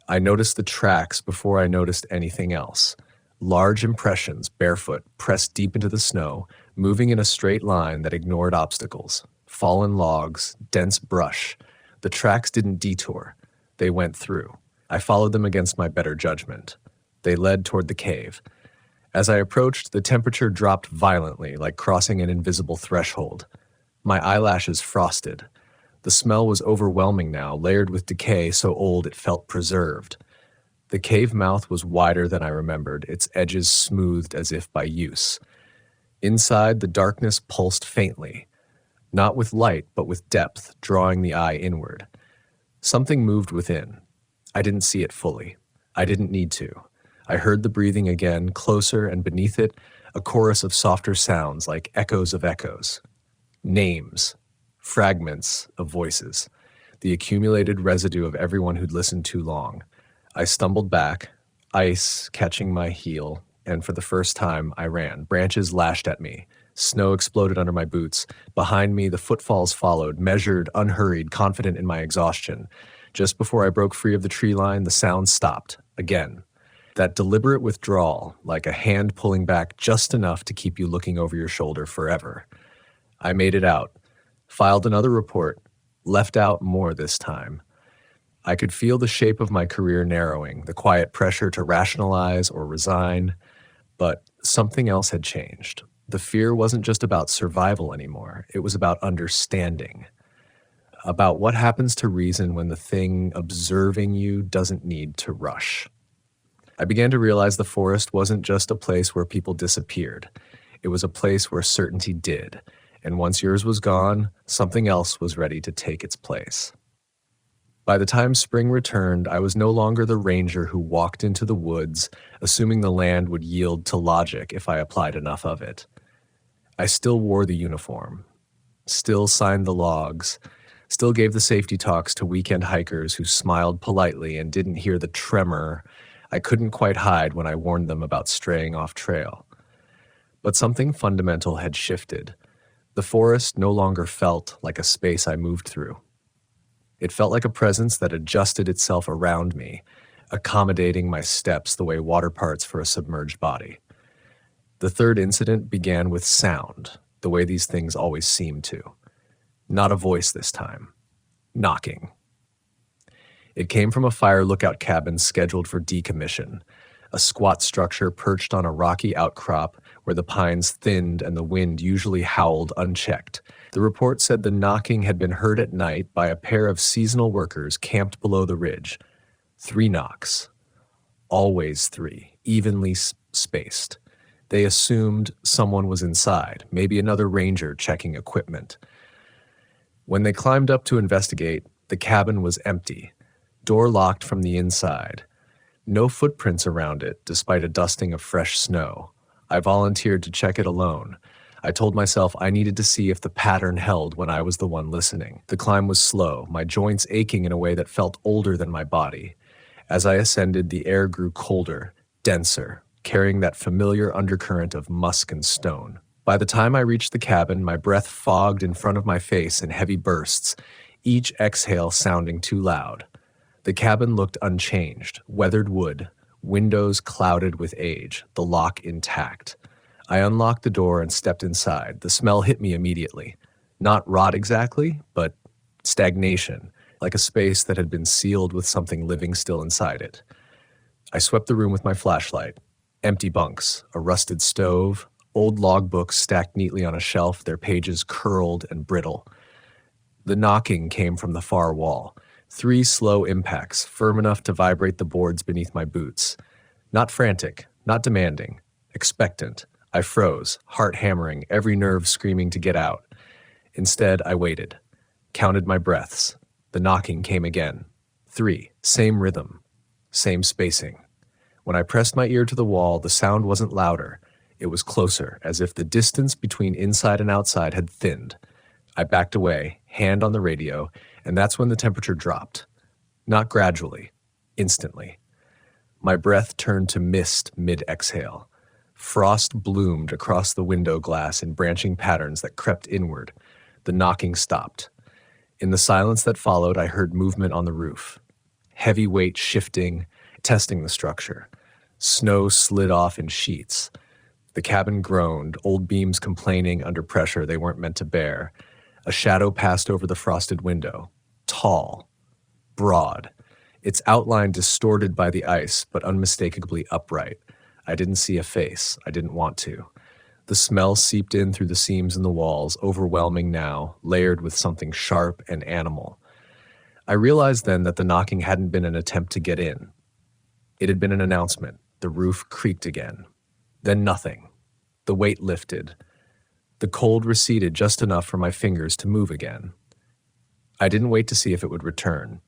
A: I noticed the tracks before I noticed anything else. Large impressions, barefoot, pressed deep into the snow, moving in a straight line that ignored obstacles. Fallen logs, dense brush. The tracks didn't detour. They went through. I followed them against my better judgment. They led toward the cave. As I approached, the temperature dropped violently, like crossing an invisible threshold. My eyelashes frosted. The smell was overwhelming now, layered with decay so old it felt preserved. The cave mouth was wider than I remembered, its edges smoothed as if by use. Inside, the darkness pulsed faintly, not with light, but with depth, drawing the eye inward. Something moved within. I didn't see it fully. I didn't need to. I heard the breathing again, closer, and beneath it, a chorus of softer sounds like echoes of echoes. Names. Fragments of voices. The accumulated residue of everyone who'd listened too long. I stumbled back, ice catching my heel, and for the first time, I ran. Branches lashed at me. Snow exploded under my boots. Behind me, the footfalls followed, measured, unhurried, confident in my exhaustion. Just before I broke free of the tree line, the sound stopped, again. That deliberate withdrawal, like a hand pulling back just enough to keep you looking over your shoulder forever. I made it out, filed another report, left out more this time. I could feel the shape of my career narrowing, the quiet pressure to rationalize or resign, but something else had changed. The fear wasn't just about survival anymore. It was about understanding, about what happens to reason when the thing observing you doesn't need to rush. I began to realize the forest wasn't just a place where people disappeared. It was a place where certainty did, and once yours was gone, something else was ready to take its place. By the time spring returned, I was no longer the ranger who walked into the woods, assuming the land would yield to logic if I applied enough of it. I still wore the uniform, still signed the logs, still gave the safety talks to weekend hikers who smiled politely and didn't hear the tremor I couldn't quite hide when I warned them about straying off trail. But something fundamental had shifted. The forest no longer felt like a space I moved through. It felt like a presence that adjusted itself around me, accommodating my steps the way water parts for a submerged body. The third incident began with sound, the way these things always seem to. Not a voice this time. Knocking. It came from a fire lookout cabin scheduled for decommission, a squat structure perched on a rocky outcrop where the pines thinned and the wind usually howled unchecked. The report said the knocking had been heard at night by a pair of seasonal workers camped below the ridge. 3 knocks. Always 3, evenly spaced. They assumed someone was inside, maybe another ranger checking equipment. When they climbed up to investigate, the cabin was empty, door locked from the inside. No footprints around it, despite a dusting of fresh snow. I volunteered to check it alone. I told myself I needed to see if the pattern held when I was the one listening. The climb was slow, my joints aching in a way that felt older than my body. As I ascended, the air grew colder, denser, carrying that familiar undercurrent of musk and stone. By the time I reached the cabin, my breath fogged in front of my face in heavy bursts, each exhale sounding too loud. The cabin looked unchanged, weathered wood, windows clouded with age, the lock intact. I unlocked the door and stepped inside. The smell hit me immediately. Not rot exactly, but stagnation, like a space that had been sealed with something living still inside it. I swept the room with my flashlight. Empty bunks, a rusted stove, old logbooks stacked neatly on a shelf, their pages curled and brittle. The knocking came from the far wall. 3 slow impacts, firm enough to vibrate the boards beneath my boots. Not frantic, not demanding, expectant. I froze, heart hammering, every nerve screaming to get out. Instead, I waited, counted my breaths. The knocking came again. 3, same rhythm, same spacing. When I pressed my ear to the wall, the sound wasn't louder. It was closer, as if the distance between inside and outside had thinned. I backed away, hand on the radio, and that's when the temperature dropped. Not gradually, instantly. My breath turned to mist mid-exhale. Frost bloomed across the window glass in branching patterns that crept inward. The knocking stopped. In the silence that followed, I heard movement on the roof. Heavy weight shifting, testing the structure. Snow slid off in sheets. The cabin groaned, old beams complaining under pressure they weren't meant to bear. A shadow passed over the frosted window. Tall, broad, its outline distorted by the ice, but unmistakably upright. I didn't see a face. I didn't want to. The smell seeped in through the seams in the walls, overwhelming now, layered with something sharp and animal. I realized then that the knocking hadn't been an attempt to get in. It had been an announcement. The roof creaked again. Then nothing. The weight lifted. The cold receded just enough for my fingers to move again. I didn't wait to see if it would return.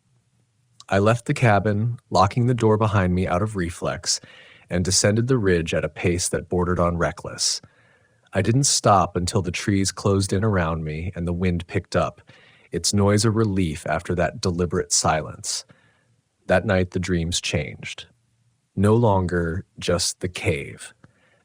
A: I left the cabin, locking the door behind me out of reflex, and descended the ridge at a pace that bordered on reckless. I didn't stop until the trees closed in around me and the wind picked up, its noise a relief after that deliberate silence. That night the dreams changed. No longer just the cave.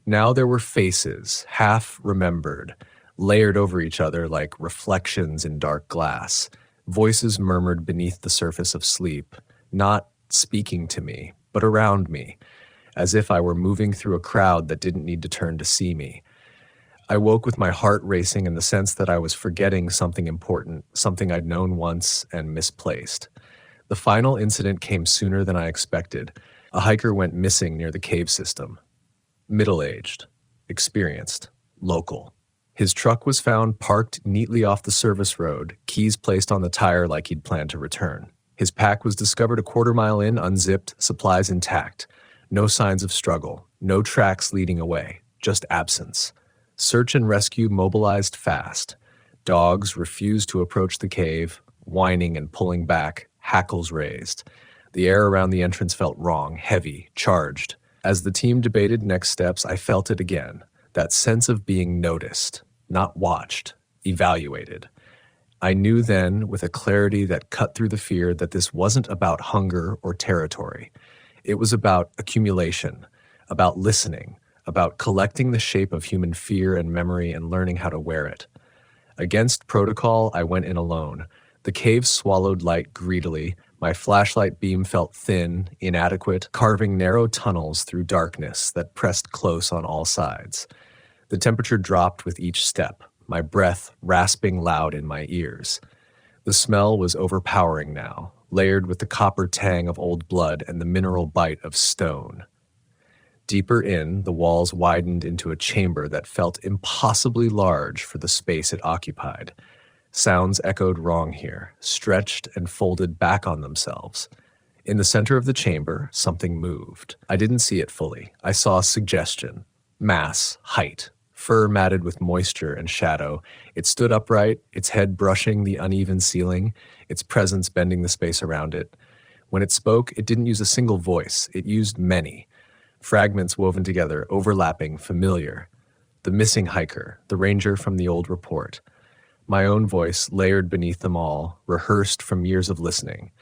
A: Now there were faces, half remembered, layered over each other like reflections in dark glass. Voices murmured beneath the surface of sleep, not speaking to me, but around me, as if I were moving through a crowd that didn't need to turn to see me. I woke with my heart racing in the sense that I was forgetting something important, something I'd known once and misplaced. The final incident came sooner than I expected. A hiker went missing near the cave system. Middle-aged, experienced, local. His truck was found parked neatly off the service road, keys placed on the tire like he'd planned to return. His pack was discovered a quarter-mile in, unzipped, supplies intact. No signs of struggle, no tracks leading away, just absence. Search and rescue mobilized fast. Dogs refused to approach the cave, whining and pulling back, hackles raised. The air around the entrance felt wrong, heavy, charged. As the team debated next steps, I felt it again. That sense of being noticed, not watched, evaluated. I knew then, with a clarity that cut through the fear, that this wasn't about hunger or territory. It was about accumulation, about listening, about collecting the shape of human fear and memory and learning how to wear it. Against protocol, I went in alone. The cave swallowed light greedily. My flashlight beam felt thin, inadequate, carving narrow tunnels through darkness that pressed close on all sides. The temperature dropped with each step, my breath rasping loud in my ears. The smell was overpowering now, layered with the copper tang of old blood and the mineral bite of stone. Deeper in, the walls widened into a chamber that felt impossibly large for the space it occupied. Sounds echoed wrong here, stretched and folded back on themselves. In the center of the chamber, something moved. I didn't see it fully. I saw suggestion, mass, height, fur matted with moisture and shadow. It stood upright, its head brushing the uneven ceiling, its presence bending the space around it. When it spoke, it didn't use a single voice. It used many. Fragments woven together, overlapping, familiar. The missing hiker, the ranger from the old report. My own voice layered beneath them all, rehearsed from years of listening.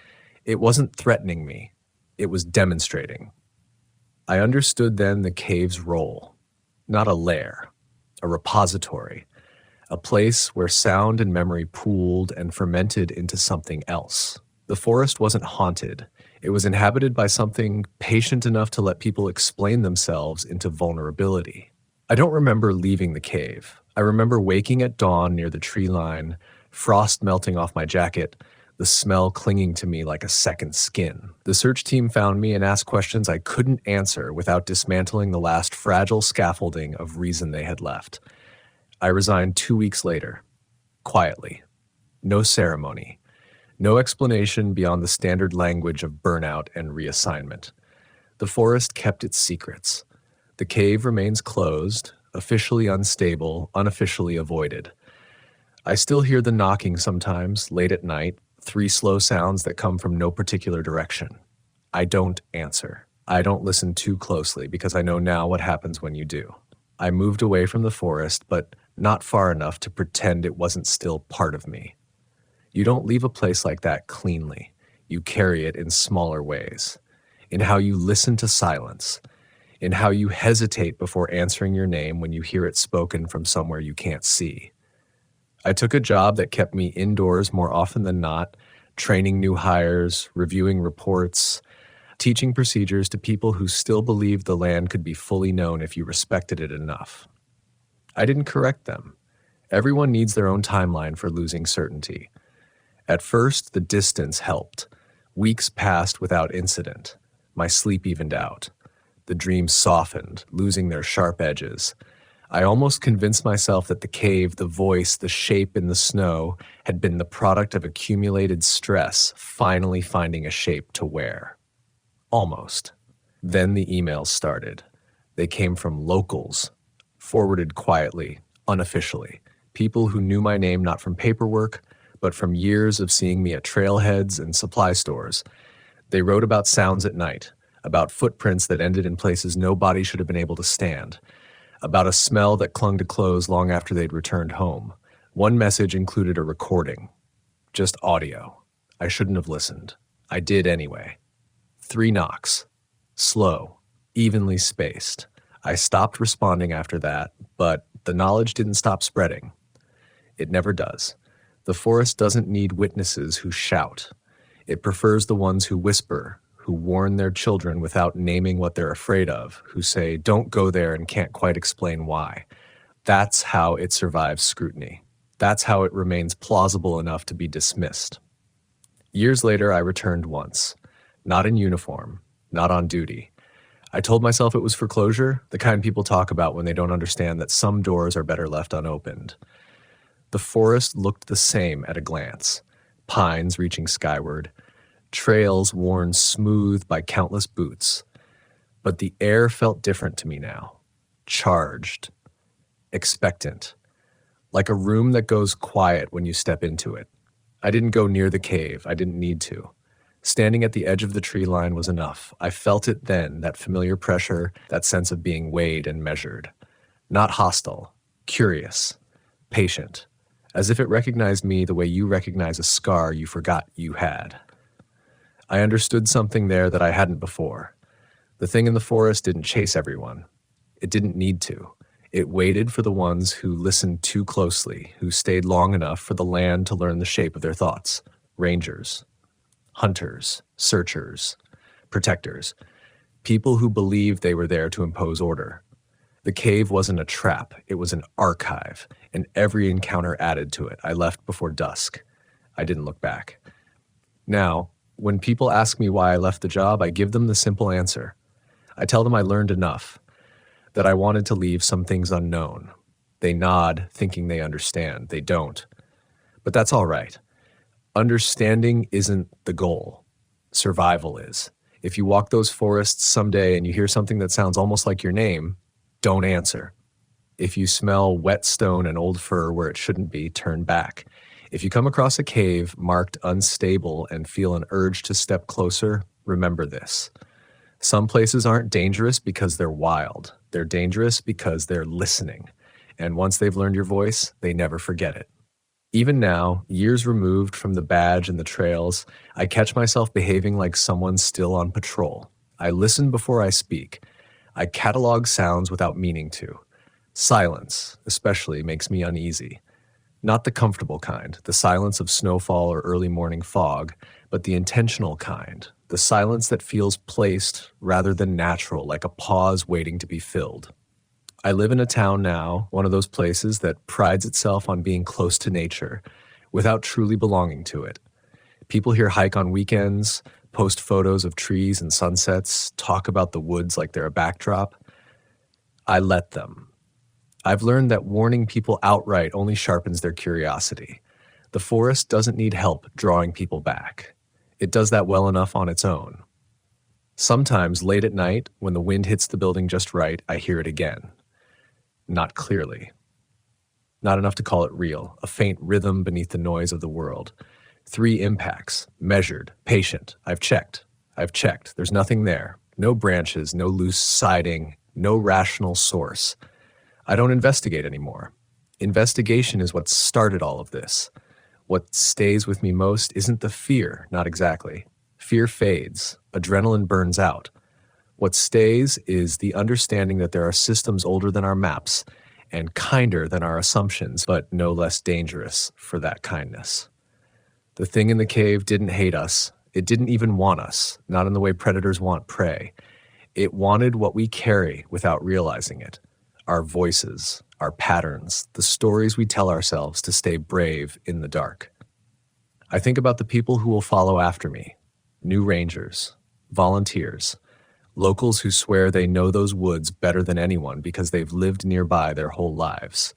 A: It wasn't threatening me. It was demonstrating. I understood then the cave's role. Not a lair, a repository, a place where sound and memory pooled and fermented into something else. The forest wasn't haunted. It was inhabited by something patient enough to let people explain themselves into vulnerability. I don't remember leaving the cave. I remember waking at dawn near the tree line, frost melting off my jacket, the smell clinging to me like a second skin. The search team found me and asked questions I couldn't answer without dismantling the last fragile scaffolding of reason they had left. I resigned 2 weeks later, quietly. No ceremony. No explanation beyond the standard language of burnout and reassignment. The forest kept its secrets. The cave remains closed, officially unstable, unofficially avoided. I still hear the knocking sometimes, late at night, 3 slow sounds that come from no particular direction. I don't answer. I don't listen too closely because I know now what happens when you do. I moved away from the forest, but not far enough to pretend it wasn't still part of me. You don't leave a place like that cleanly. You carry it in smaller ways, in how you listen to silence, in how you hesitate before answering your name when you hear it spoken from somewhere you can't see. I took a job that kept me indoors more often than not, training new hires, reviewing reports, teaching procedures to people who still believed the land could be fully known if you respected it enough. I didn't correct them. Everyone needs their own timeline for losing certainty. At first, the distance helped. Weeks passed without incident. My sleep evened out. The dreams softened, losing their sharp edges. I almost convinced myself that the cave, the voice, the shape in the snow had been the product of accumulated stress, finally finding a shape to wear. Almost. Then the emails started. They came from locals, forwarded quietly, unofficially. People who knew my name not from paperwork, but from years of seeing me at trailheads and supply stores. They wrote about sounds at night, about footprints that ended in places no body should have been able to stand, about a smell that clung to clothes long after they'd returned home. One message included a recording. Just audio. I shouldn't have listened. I did anyway. 3 knocks. Slow, evenly spaced. I stopped responding after that, but the knowledge didn't stop spreading. It never does. The forest doesn't need witnesses who shout. It prefers the ones who whisper, who warn their children without naming what they're afraid of, who say, "Don't go there," and can't quite explain why. That's how it survives scrutiny. That's how it remains plausible enough to be dismissed. Years later, I returned once. Not in uniform, not on duty. I told myself it was foreclosure, the kind people talk about when they don't understand that some doors are better left unopened. The forest looked the same at a glance. Pines reaching skyward, trails worn smooth by countless boots. But the air felt different to me now. Charged. Expectant. Like a room that goes quiet when you step into it. I didn't go near the cave. I didn't need to. Standing at the edge of the tree line was enough. I felt it then, that familiar pressure, that sense of being weighed and measured. Not hostile. Curious. Patient. As if it recognized me the way you recognize a scar you forgot you had. I understood something there that I hadn't before. The thing in the forest didn't chase everyone. It didn't need to. It waited for the ones who listened too closely, who stayed long enough for the land to learn the shape of their thoughts. Rangers, hunters, searchers, protectors, people who believed they were there to impose order. The cave wasn't a trap, it was an archive, and every encounter added to it. I left before dusk. I didn't look back. Now, when people ask me why I left the job, I give them the simple answer. I tell them I learned enough, that I wanted to leave some things unknown. They nod, thinking they understand. They don't. But that's all right. Understanding isn't the goal. Survival is. If you walk those forests someday and you hear something that sounds almost like your name, don't answer. If you smell wet stone and old fur where it shouldn't be, turn back. If you come across a cave marked unstable and feel an urge to step closer, remember this. Some places aren't dangerous because they're wild. They're dangerous because they're listening. And once they've learned your voice, they never forget it. Even now, years removed from the badge and the trails, I catch myself behaving like someone still on patrol. I listen before I speak. I catalog sounds without meaning to. Silence, especially, makes me uneasy. Not the comfortable kind, the silence of snowfall or early morning fog, but the intentional kind, the silence that feels placed rather than natural, like a pause waiting to be filled. I live in a town now, one of those places that prides itself on being close to nature, without truly belonging to it. People here hike on weekends, post photos of trees and sunsets, talk about the woods like they're a backdrop. I let them. I've learned that warning people outright only sharpens their curiosity. The forest doesn't need help drawing people back. It does that well enough on its own. Sometimes, late at night, when the wind hits the building just right, I hear it again. Not clearly. Not enough to call it real, a faint rhythm beneath the noise of the world. 3 impacts, measured, patient. I've checked. There's nothing there. No branches, no loose siding, no rational source. I don't investigate anymore. Investigation is what started all of this. What stays with me most isn't the fear, not exactly. Fear fades. Adrenaline burns out. What stays is the understanding that there are systems older than our maps and kinder than our assumptions, but no less dangerous for that kindness. The thing in the cave didn't hate us. It didn't even want us, not in the way predators want prey. It wanted what we carry without realizing it. Our voices, our patterns, the stories we tell ourselves to stay brave in the dark. I think about the people who will follow after me. New rangers, volunteers, locals who swear they know those woods better than anyone because they've lived nearby their whole lives.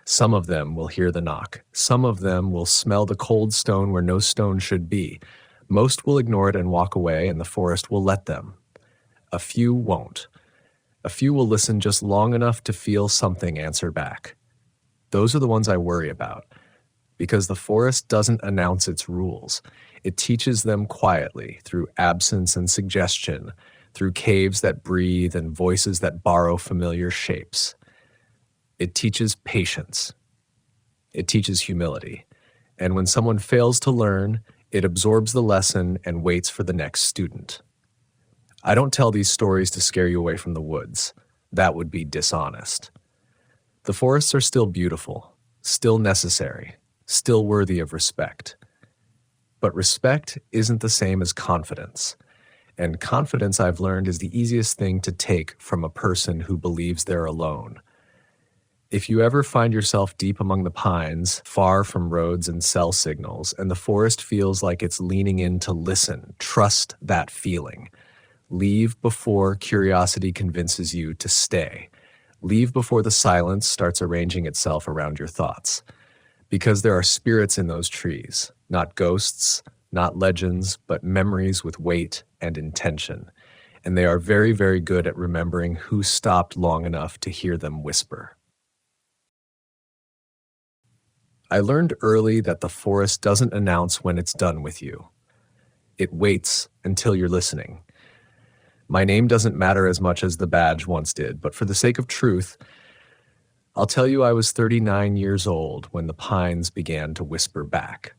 A: Some of them will hear the knock. Some of them will smell the cold stone where no stone should be. Most will ignore it and walk away, and the forest will let them. A few won't. A few will listen just long enough to feel something answer back. Those are the ones I worry about, because the forest doesn't announce its rules. It teaches them quietly through absence and suggestion, through caves that breathe and voices that borrow familiar shapes. It teaches patience. It teaches humility. And when someone fails to learn, it absorbs the lesson and waits for the next student. I don't tell these stories to scare you away from the woods. That would be dishonest. The forests are still beautiful, still necessary, still worthy of respect. But respect isn't the same as confidence. And confidence, I've learned, is the easiest thing to take from a person who believes they're alone. If you ever find yourself deep among the pines, far from roads and cell signals, and the forest feels like it's leaning in to listen, trust that feeling. Leave before curiosity convinces you to stay. Leave before the silence starts arranging itself around your thoughts. Because there are spirits in those trees, not ghosts, not legends, but memories with weight and intention. And they are very, very good at remembering who stopped long enough to hear them whisper. I learned early that the forest doesn't announce when it's done with you. It waits until you're listening. My name doesn't matter as much as the badge once did, but for the sake of truth, I'll tell you I was 39 years old when the pines began to whisper back.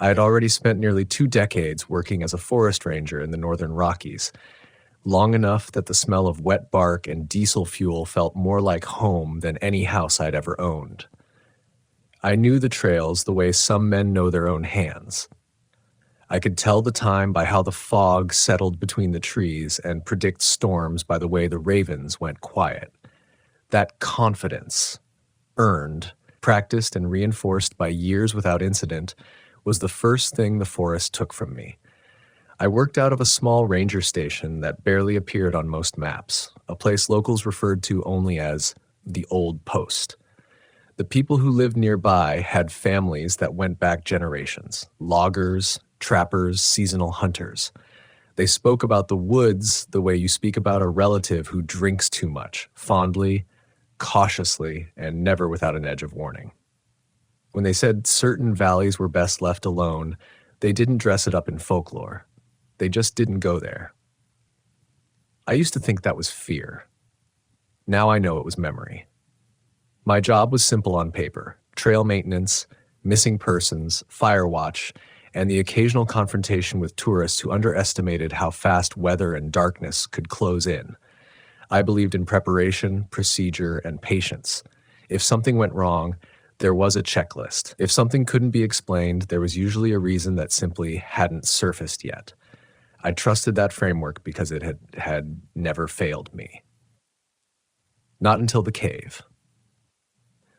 A: I had already spent nearly 2 decades working as a forest ranger in the Northern Rockies, long enough that the smell of wet bark and diesel fuel felt more like home than any house I'd ever owned. I knew the trails the way some men know their own hands. I could tell the time by how the fog settled between the trees and predict storms by the way the ravens went quiet. That confidence, earned, practiced, and reinforced by years without incident, was the first thing the forest took from me. I worked out of a small ranger station that barely appeared on most maps, a place locals referred to only as the Old Post. The people who lived nearby had families that went back generations, loggers, trappers, seasonal hunters. They spoke about the woods the way you speak about a relative who drinks too much, fondly, cautiously, and never without an edge of warning. When they said certain valleys were best left alone, they didn't dress it up in folklore. They just didn't go there. I used to think that was fear. Now I know it was memory. My job was simple on paper: trail maintenance, missing persons, fire watch, and the occasional confrontation with tourists who underestimated how fast weather and darkness could close in. I believed in preparation, procedure, and patience. If something went wrong, there was a checklist. If something couldn't be explained, there was usually a reason that simply hadn't surfaced yet. I trusted that framework because it had never failed me. Not until the cave.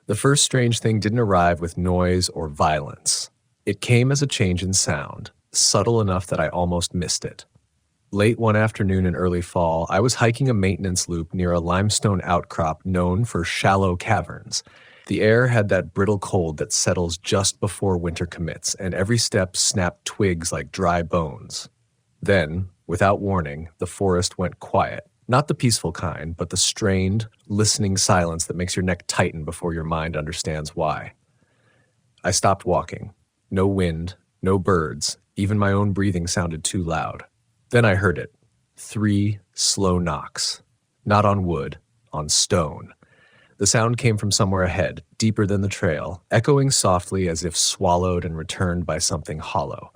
A: The first strange thing didn't arrive with noise or violence. It came as a change in sound, subtle enough that I almost missed it. Late one afternoon in early fall, I was hiking a maintenance loop near a limestone outcrop known for shallow caverns. The air had that brittle cold that settles just before winter commits, and every step snapped twigs like dry bones. Then, without warning, the forest went quiet. Not the peaceful kind, but the strained, listening silence that makes your neck tighten before your mind understands why. I stopped walking. No wind, no birds, even my own breathing sounded too loud. Then I heard it. 3 slow knocks. Not on wood, on stone. The sound came from somewhere ahead, deeper than the trail, echoing softly as if swallowed and returned by something hollow.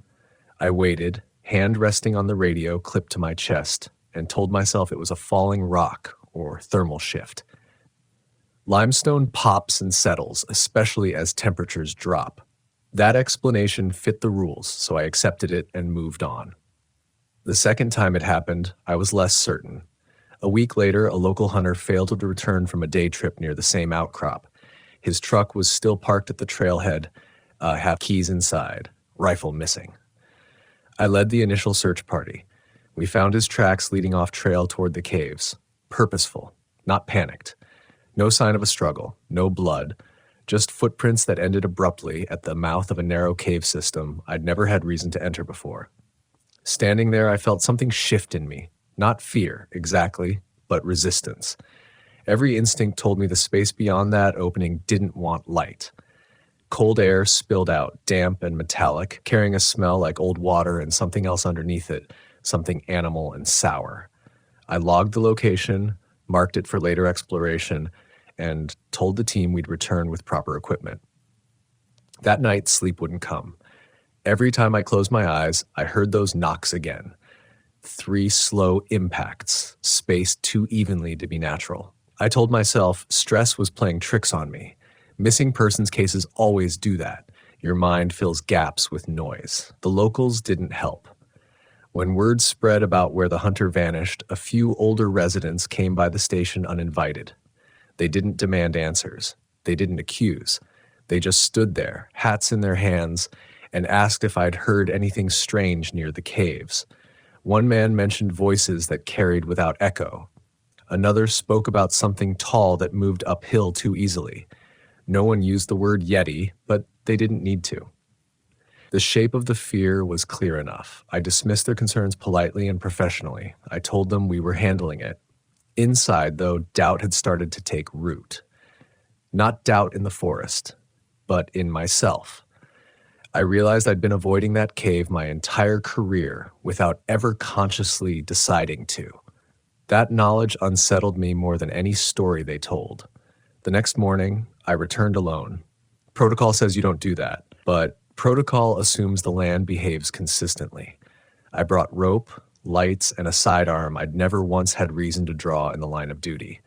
A: I waited, hand resting on the radio clipped to my chest, and told myself it was a falling rock or thermal shift. Limestone pops and settles, especially as temperatures drop. That explanation fit the rules, so I accepted it and moved on. The second time it happened, I was less certain. A week later, a local hunter failed to return from a day trip near the same outcrop. His truck was still parked at the trailhead, half keys inside, rifle missing. I led the initial search party. We found his tracks leading off trail toward the caves. Purposeful, not panicked. No sign of a struggle, no blood, just footprints that ended abruptly at the mouth of a narrow cave system I'd never had reason to enter before. Standing there, I felt something shift in me. Not fear, exactly, but resistance. Every instinct told me the space beyond that opening didn't want light. Cold air spilled out, damp and metallic, carrying a smell like old water and something else underneath it, something animal and sour. I logged the location, marked it for later exploration, and told the team we'd return with proper equipment. That night, sleep wouldn't come. Every time I closed my eyes, I heard those knocks again. 3 slow impacts, spaced too evenly to be natural. I told myself stress was playing tricks on me. Missing persons cases always do that. Your mind fills gaps with noise. The locals didn't help. When word spread about where the hunter vanished, a few older residents came by the station uninvited. They didn't demand answers. They didn't accuse. They just stood there, hats in their hands, and asked if I'd heard anything strange near the caves. One man mentioned voices that carried without echo. Another spoke about something tall that moved uphill too easily. No one used the word Yeti, but they didn't need to. The shape of the fear was clear enough. I dismissed their concerns politely and professionally. I told them we were handling it. Inside, though, doubt had started to take root. Not doubt in the forest, but in myself. I realized I'd been avoiding that cave my entire career without ever consciously deciding to. That knowledge unsettled me more than any story they told. The next morning, I returned alone. Protocol says you don't do that, but protocol assumes the land behaves consistently. I brought rope, lights, and a sidearm I'd never once had reason to draw in the line of duty.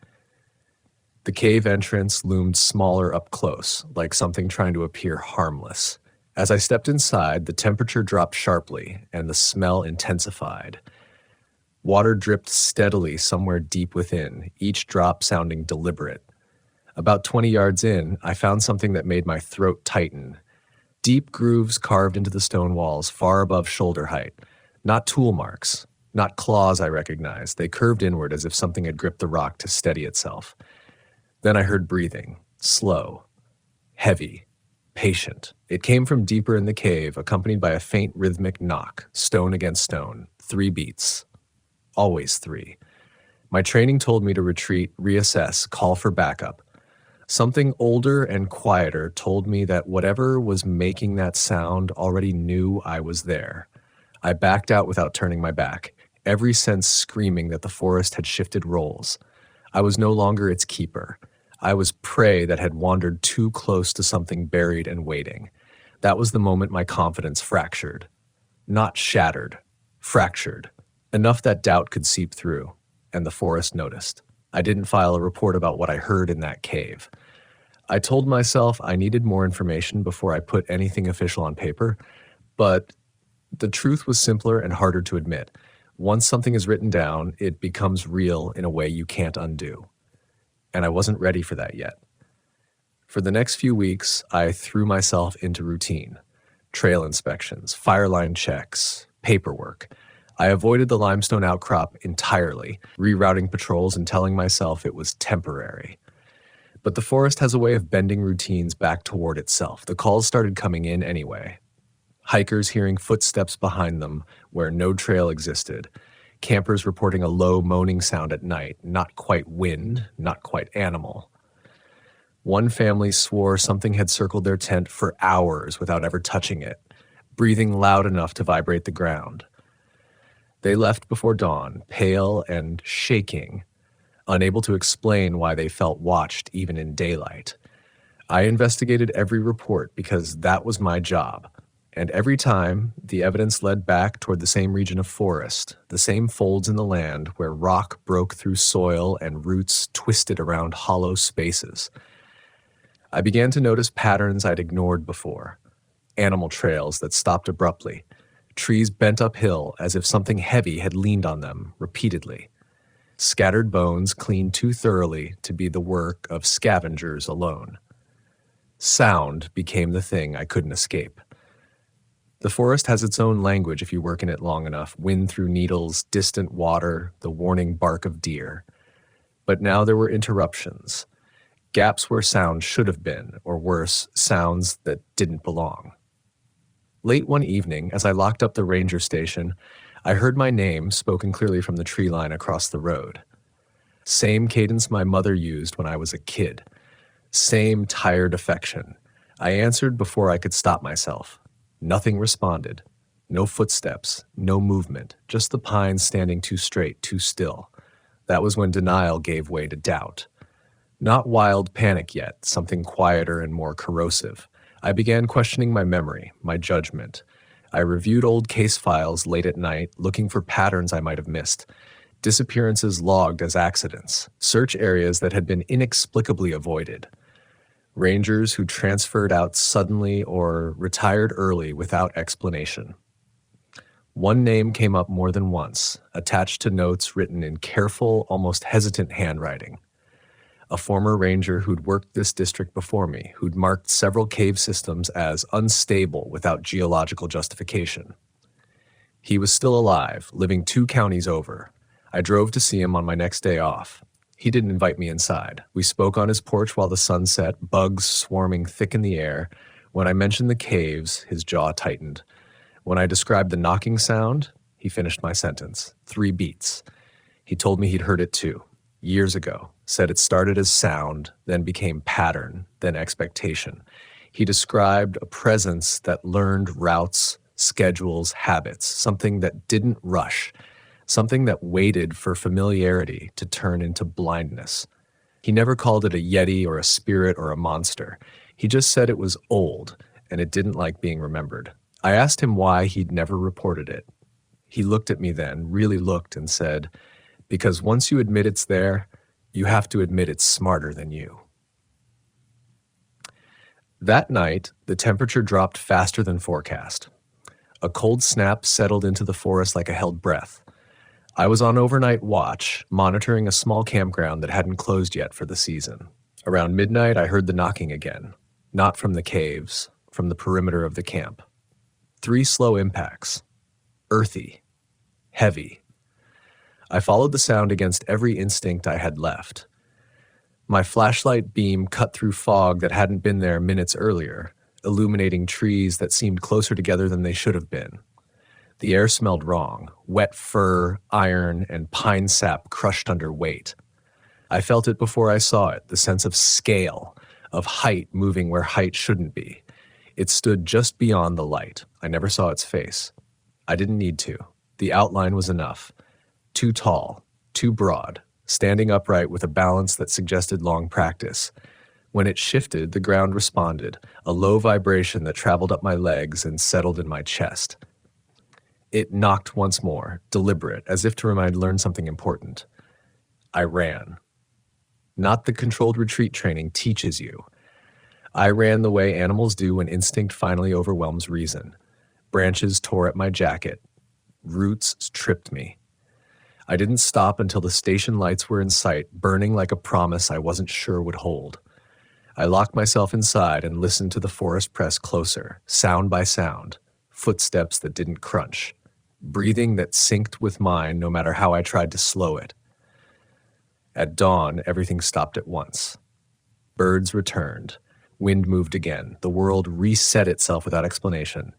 A: The cave entrance loomed smaller up close, like something trying to appear harmless. As I stepped inside, the temperature dropped sharply, and the smell intensified. Water dripped steadily somewhere deep within, each drop sounding deliberate. About 20 yards in, I found something that made my throat tighten. Deep grooves carved into the stone walls, far above shoulder height. Not tool marks, not claws I recognized. They curved inward as if something had gripped the rock to steady itself. Then I heard breathing, slow, heavy, patient. It came from deeper in the cave, accompanied by a faint rhythmic knock, stone against stone, 3 beats. Always 3. My training told me to retreat, reassess, call for backup. Something older and quieter told me that whatever was making that sound already knew I was there. I backed out without turning my back, every sense screaming that the forest had shifted roles. I was no longer its keeper. I was prey that had wandered too close to something buried and waiting. That was the moment my confidence fractured. Not shattered, fractured. Enough that doubt could seep through, and the forest noticed. I didn't file a report about what I heard in that cave. I told myself I needed more information before I put anything official on paper, but the truth was simpler and harder to admit. Once something is written down, it becomes real in a way you can't undo. And I wasn't ready for that yet. For the next few weeks, I threw myself into routine. Trail inspections, fire line checks, paperwork. I avoided the limestone outcrop entirely, rerouting patrols and telling myself it was temporary. But the forest has a way of bending routines back toward itself. The calls started coming in anyway. Hikers hearing footsteps behind them where no trail existed. Campers reporting a low moaning sound at night, not quite wind, not quite animal. One family swore something had circled their tent for hours without ever touching it, breathing loud enough to vibrate the ground. They left before dawn, pale and shaking, unable to explain why they felt watched even in daylight. I investigated every report because that was my job. And every time, the evidence led back toward the same region of forest, the same folds in the land where rock broke through soil and roots twisted around hollow spaces. I began to notice patterns I'd ignored before. Animal trails that stopped abruptly, trees bent uphill as if something heavy had leaned on them repeatedly. Scattered bones cleaned too thoroughly to be the work of scavengers alone. Sound became the thing I couldn't escape. The forest has its own language if you work in it long enough. Wind through needles, distant water, the warning bark of deer. But now there were interruptions. Gaps where sound should have been, or worse, sounds that didn't belong. Late one evening, as I locked up the ranger station, I heard my name spoken clearly from the tree line across the road. Same cadence my mother used when I was a kid. Same tired affection. I answered before I could stop myself. Nothing responded. No footsteps, no movement, just the pines standing too straight, too still. That was when denial gave way to doubt. Not wild panic yet, something quieter and more corrosive. I began questioning my memory, my judgment. I reviewed old case files late at night, looking for patterns I might have missed. Disappearances logged as accidents, search areas that had been inexplicably avoided. Rangers who transferred out suddenly or retired early without explanation. One name came up more than once, attached to notes written in careful, almost hesitant handwriting. A former ranger who'd worked this district before me, who'd marked several cave systems as unstable without geological justification. He was still alive, living 2 counties over. I drove to see him on my next day off. He didn't invite me inside. We spoke on his porch while the sun set, bugs swarming thick in the air. When I mentioned the caves, his jaw tightened. When I described the knocking sound, he finished my sentence. 3 beats. He told me he'd heard it too, years ago. Said it started as sound, then became pattern, then expectation. He described a presence that learned routes, schedules, habits, something that didn't rush. Something that waited for familiarity to turn into blindness. He never called it a yeti or a spirit or a monster. He just said it was old, and it didn't like being remembered. I asked him why he'd never reported it. He looked at me then, really looked, and said, "Because once you admit it's there, you have to admit it's smarter than you." That night, the temperature dropped faster than forecast. A cold snap settled into the forest like a held breath. I was on overnight watch, monitoring a small campground that hadn't closed yet for the season. Around midnight, I heard the knocking again. Not from the caves, from the perimeter of the camp. 3 slow impacts. Earthy. Heavy. I followed the sound against every instinct I had left. My flashlight beam cut through fog that hadn't been there minutes earlier, illuminating trees that seemed closer together than they should have been. The air smelled wrong, wet fir, iron, and pine sap crushed under weight. I felt it before I saw it, the sense of scale, of height moving where height shouldn't be. It stood just beyond the light. I never saw its face. I didn't need to. The outline was enough. Too tall, too broad, standing upright with a balance that suggested long practice. When it shifted, the ground responded, a low vibration that traveled up my legs and settled in my chest. It knocked once more, deliberate, as if to learn something important. I ran. Not the controlled retreat training teaches you. I ran the way animals do when instinct finally overwhelms reason. Branches tore at my jacket. Roots tripped me. I didn't stop until the station lights were in sight, burning like a promise I wasn't sure would hold. I locked myself inside and listened to the forest press closer, sound by sound, footsteps that didn't crunch, breathing that synced with mine no matter how I tried to slow it. At dawn, everything stopped at once. Birds returned. Wind moved again. The world reset itself without explanation.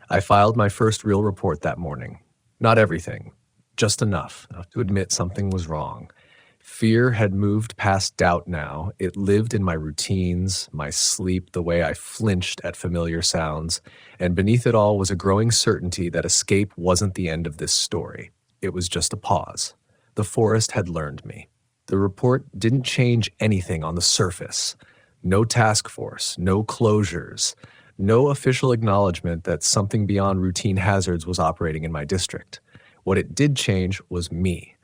A: I filed my first real report that morning. Not everything, just enough to admit something was wrong. Fear had moved past doubt now. It lived in my routines, my sleep, the way I flinched at familiar sounds, and beneath it all was a growing certainty that escape wasn't the end of this story. It was just a pause. The forest had learned me. The report didn't change anything on the surface. No task force, no closures, no official acknowledgement that something beyond routine hazards was operating in my district. What it did change was me.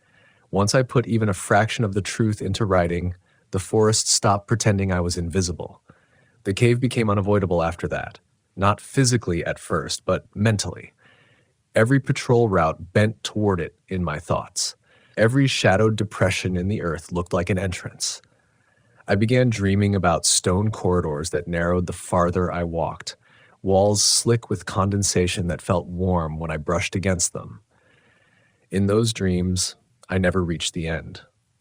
A: Once I put even a fraction of the truth into writing, the forest stopped pretending I was invisible. The cave became unavoidable after that. Not physically at first, but mentally. Every patrol route bent toward it in my thoughts. Every shadowed depression in the earth looked like an entrance. I began dreaming about stone corridors that narrowed the farther I walked, walls slick with condensation that felt warm when I brushed against them. In those dreams, I never reached the end.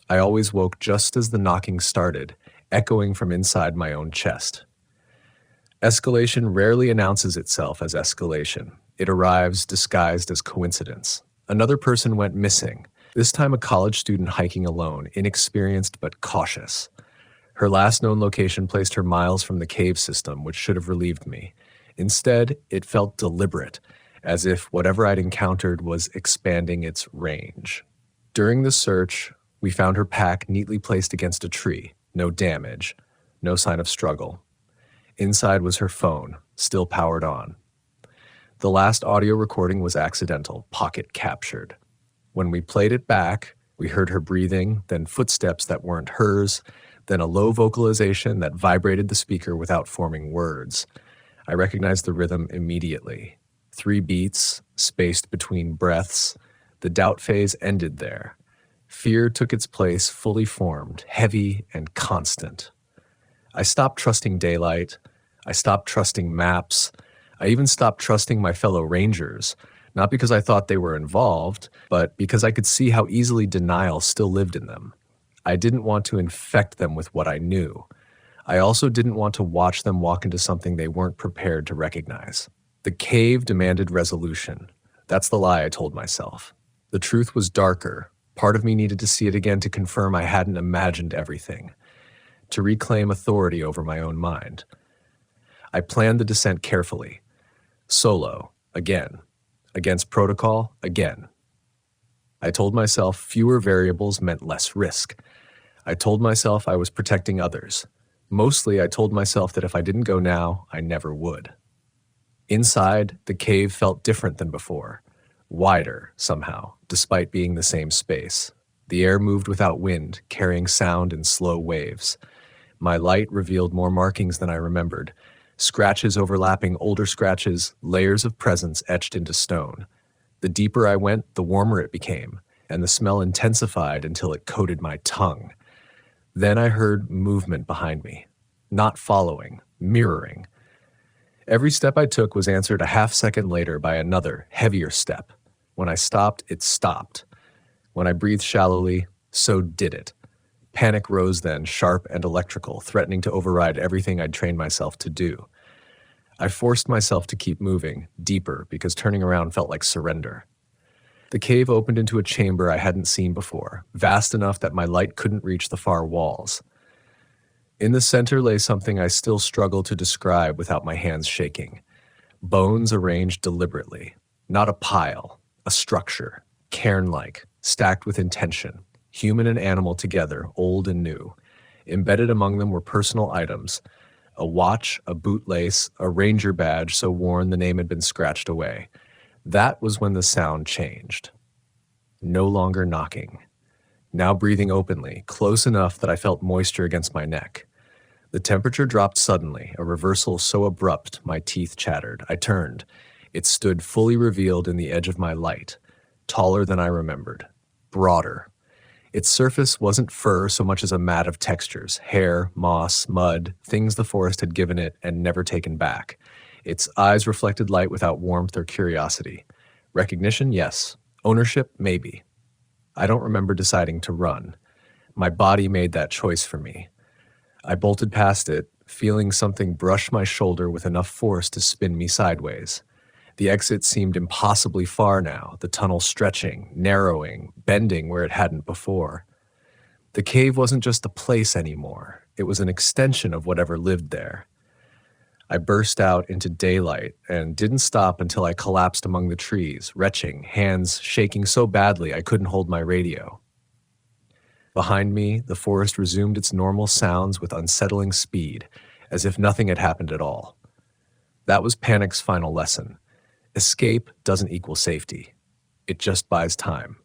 A: I always woke just as the knocking started, echoing from inside my own chest. Escalation rarely announces itself as escalation. It arrives disguised as coincidence. Another person went missing, this time a college student hiking alone, inexperienced but cautious. Her last known location placed her miles from the cave system, which should have relieved me. Instead, it felt deliberate, as if whatever I'd encountered was expanding its range. During the search, we found her pack neatly placed against a tree. No damage, no sign of struggle. Inside was her phone, still powered on. The last audio recording was accidental, pocket captured. When we played it back, we heard her breathing, then footsteps that weren't hers, then a low vocalization that vibrated the speaker without forming words. I recognized the rhythm immediately. 3 beats, spaced between breaths. The doubt phase ended there. Fear took its place, fully formed, heavy and constant. I stopped trusting daylight. I stopped trusting maps. I even stopped trusting my fellow rangers, not because I thought they were involved, but because I could see how easily denial still lived in them. I didn't want to infect them with what I knew. I also didn't want to watch them walk into something they weren't prepared to recognize. The cave demanded resolution. That's the lie I told myself. The truth was darker. Part of me needed to see it again to confirm I hadn't imagined everything, to reclaim authority over my own mind. I planned the descent carefully. Solo, again. Against protocol, again. I told myself fewer variables meant less risk. I told myself I was protecting others. Mostly, I told myself that if I didn't go now, I never would. Inside, the cave felt different than before. Wider, somehow, despite being the same space. The air moved without wind, carrying sound in slow waves. My light revealed more markings than I remembered. Scratches overlapping older scratches, layers of presence etched into stone. The deeper I went, the warmer it became, and the smell intensified until it coated my tongue. Then I heard movement behind me. Not following, mirroring. Every step I took was answered a half-second later by another, heavier step. When I stopped, it stopped. When I breathed shallowly, so did it. Panic rose then, sharp and electrical, threatening to override everything I'd trained myself to do. I forced myself to keep moving, deeper, because turning around felt like surrender. The cave opened into a chamber I hadn't seen before, vast enough that my light couldn't reach the far walls. In the center lay something I still struggle to describe without my hands shaking. Bones arranged deliberately. Not a pile, a structure, cairn-like, stacked with intention, human and animal together, old and new. Embedded among them were personal items, a watch, a bootlace, a ranger badge so worn the name had been scratched away. That was when the sound changed. No longer knocking. Now breathing openly, close enough that I felt moisture against my neck. The temperature dropped suddenly, a reversal so abrupt my teeth chattered. I turned. It stood fully revealed in the edge of my light, taller than I remembered, broader. Its surface wasn't fur so much as a mat of textures, hair, moss, mud, things the forest had given it and never taken back. Its eyes reflected light without warmth or curiosity. Recognition, yes. Ownership, maybe. I don't remember deciding to run. My body made that choice for me. I bolted past it, feeling something brush my shoulder with enough force to spin me sideways. The exit seemed impossibly far now, the tunnel stretching, narrowing, bending where it hadn't before. The cave wasn't just a place anymore. It was an extension of whatever lived there. I burst out into daylight and didn't stop until I collapsed among the trees, retching, hands shaking so badly I couldn't hold my radio. Behind me, the forest resumed its normal sounds with unsettling speed, as if nothing had happened at all. That was panic's final lesson. Escape doesn't equal safety. It just buys time.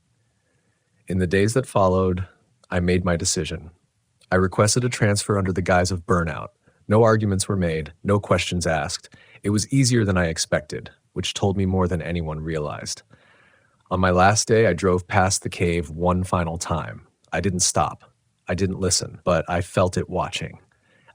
A: In the days that followed, I made my decision. I requested a transfer under the guise of burnout. No arguments were made, no questions asked. It was easier than I expected, which told me more than anyone realized. On my last day, I drove past the cave one final time. I didn't stop. I didn't listen, but I felt it watching.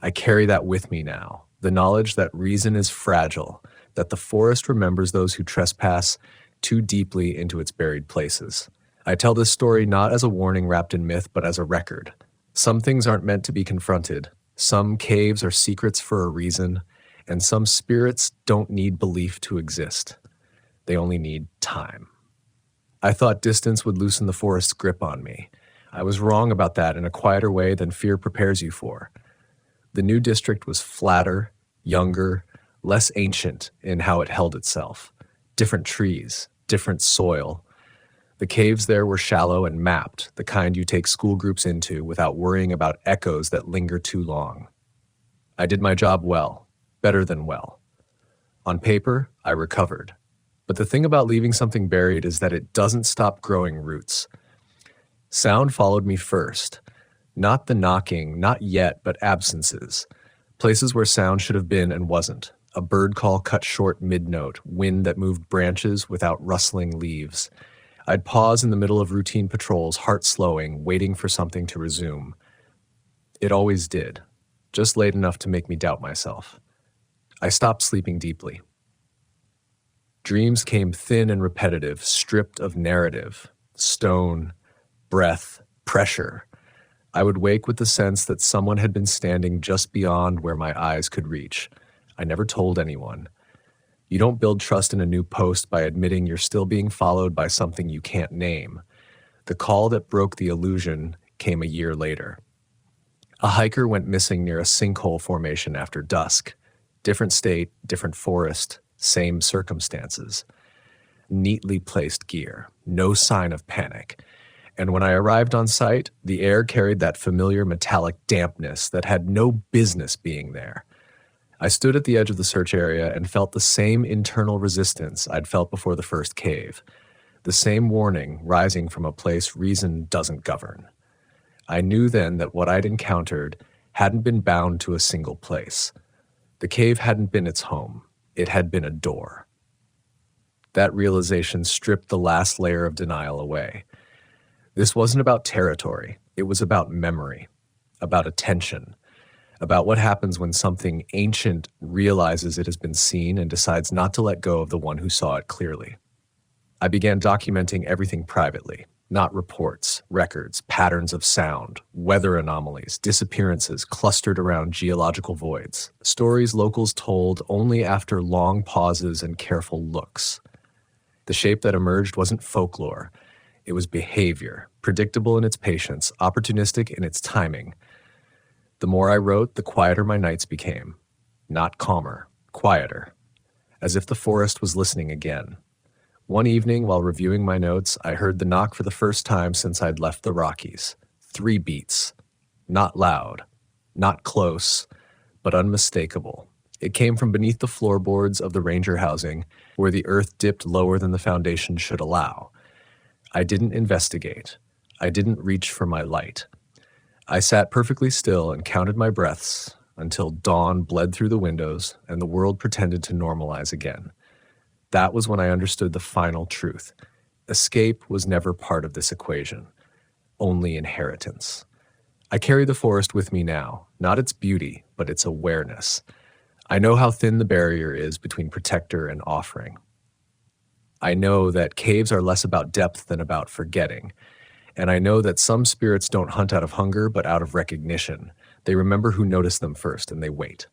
A: I carry that with me now, the knowledge that reason is fragile, that the forest remembers those who trespass too deeply into its buried places. I tell this story not as a warning wrapped in myth, but as a record. Some things aren't meant to be confronted. Some caves are secrets for a reason, and some spirits don't need belief to exist. They only need time. I thought distance would loosen the forest's grip on me. I was wrong about that in a quieter way than fear prepares you for. The new district was flatter, younger, less ancient in how it held itself. Different trees, different soil. The caves there were shallow and mapped, the kind you take school groups into without worrying about echoes that linger too long. I did my job well, better than well. On paper, I recovered. But the thing about leaving something buried is that it doesn't stop growing roots. Sound followed me first. Not the knocking, not yet, but absences. Places where sound should have been and wasn't. A bird call cut short mid-note, wind that moved branches without rustling leaves. I'd pause in the middle of routine patrols, heart slowing, waiting for something to resume. It always did, just late enough to make me doubt myself. I stopped sleeping deeply. Dreams came thin and repetitive, stripped of narrative, stone, breath, pressure. I would wake with the sense that someone had been standing just beyond where my eyes could reach. I never told anyone. You don't build trust in a new post by admitting you're still being followed by something you can't name. The call that broke the illusion came a year later. A hiker went missing near a sinkhole formation after dusk. Different state, different forest, same circumstances. Neatly placed gear, no sign of panic. And when I arrived on site, the air carried that familiar metallic dampness that had no business being there. I stood at the edge of the search area and felt the same internal resistance I'd felt before the first cave, the same warning rising from a place reason doesn't govern. I knew then that what I'd encountered hadn't been bound to a single place. The cave hadn't been its home. It had been a door. That realization stripped the last layer of denial away. This wasn't about territory. It was about memory, about attention, about what happens when something ancient realizes it has been seen and decides not to let go of the one who saw it clearly. I began documenting everything privately, not reports, records, patterns of sound, weather anomalies, disappearances clustered around geological voids, stories locals told only after long pauses and careful looks. The shape that emerged wasn't folklore. It was behavior, predictable in its patience, opportunistic in its timing. The more I wrote, the quieter my nights became. Not calmer, quieter. As if the forest was listening again. One evening, while reviewing my notes, I heard the knock for the first time since I'd left the Rockies. 3 beats. Not loud, not close, but unmistakable. It came from beneath the floorboards of the ranger housing, where the earth dipped lower than the foundation should allow. I didn't investigate. I didn't reach for my light. I sat perfectly still and counted my breaths until dawn bled through the windows and the world pretended to normalize again. That was when I understood the final truth. Escape was never part of this equation, only inheritance. I carry the forest with me now, not its beauty, but its awareness. I know how thin the barrier is between protector and offering. I know that caves are less about depth than about forgetting. And I know that some spirits don't hunt out of hunger, but out of recognition. They remember who noticed them first, and they wait.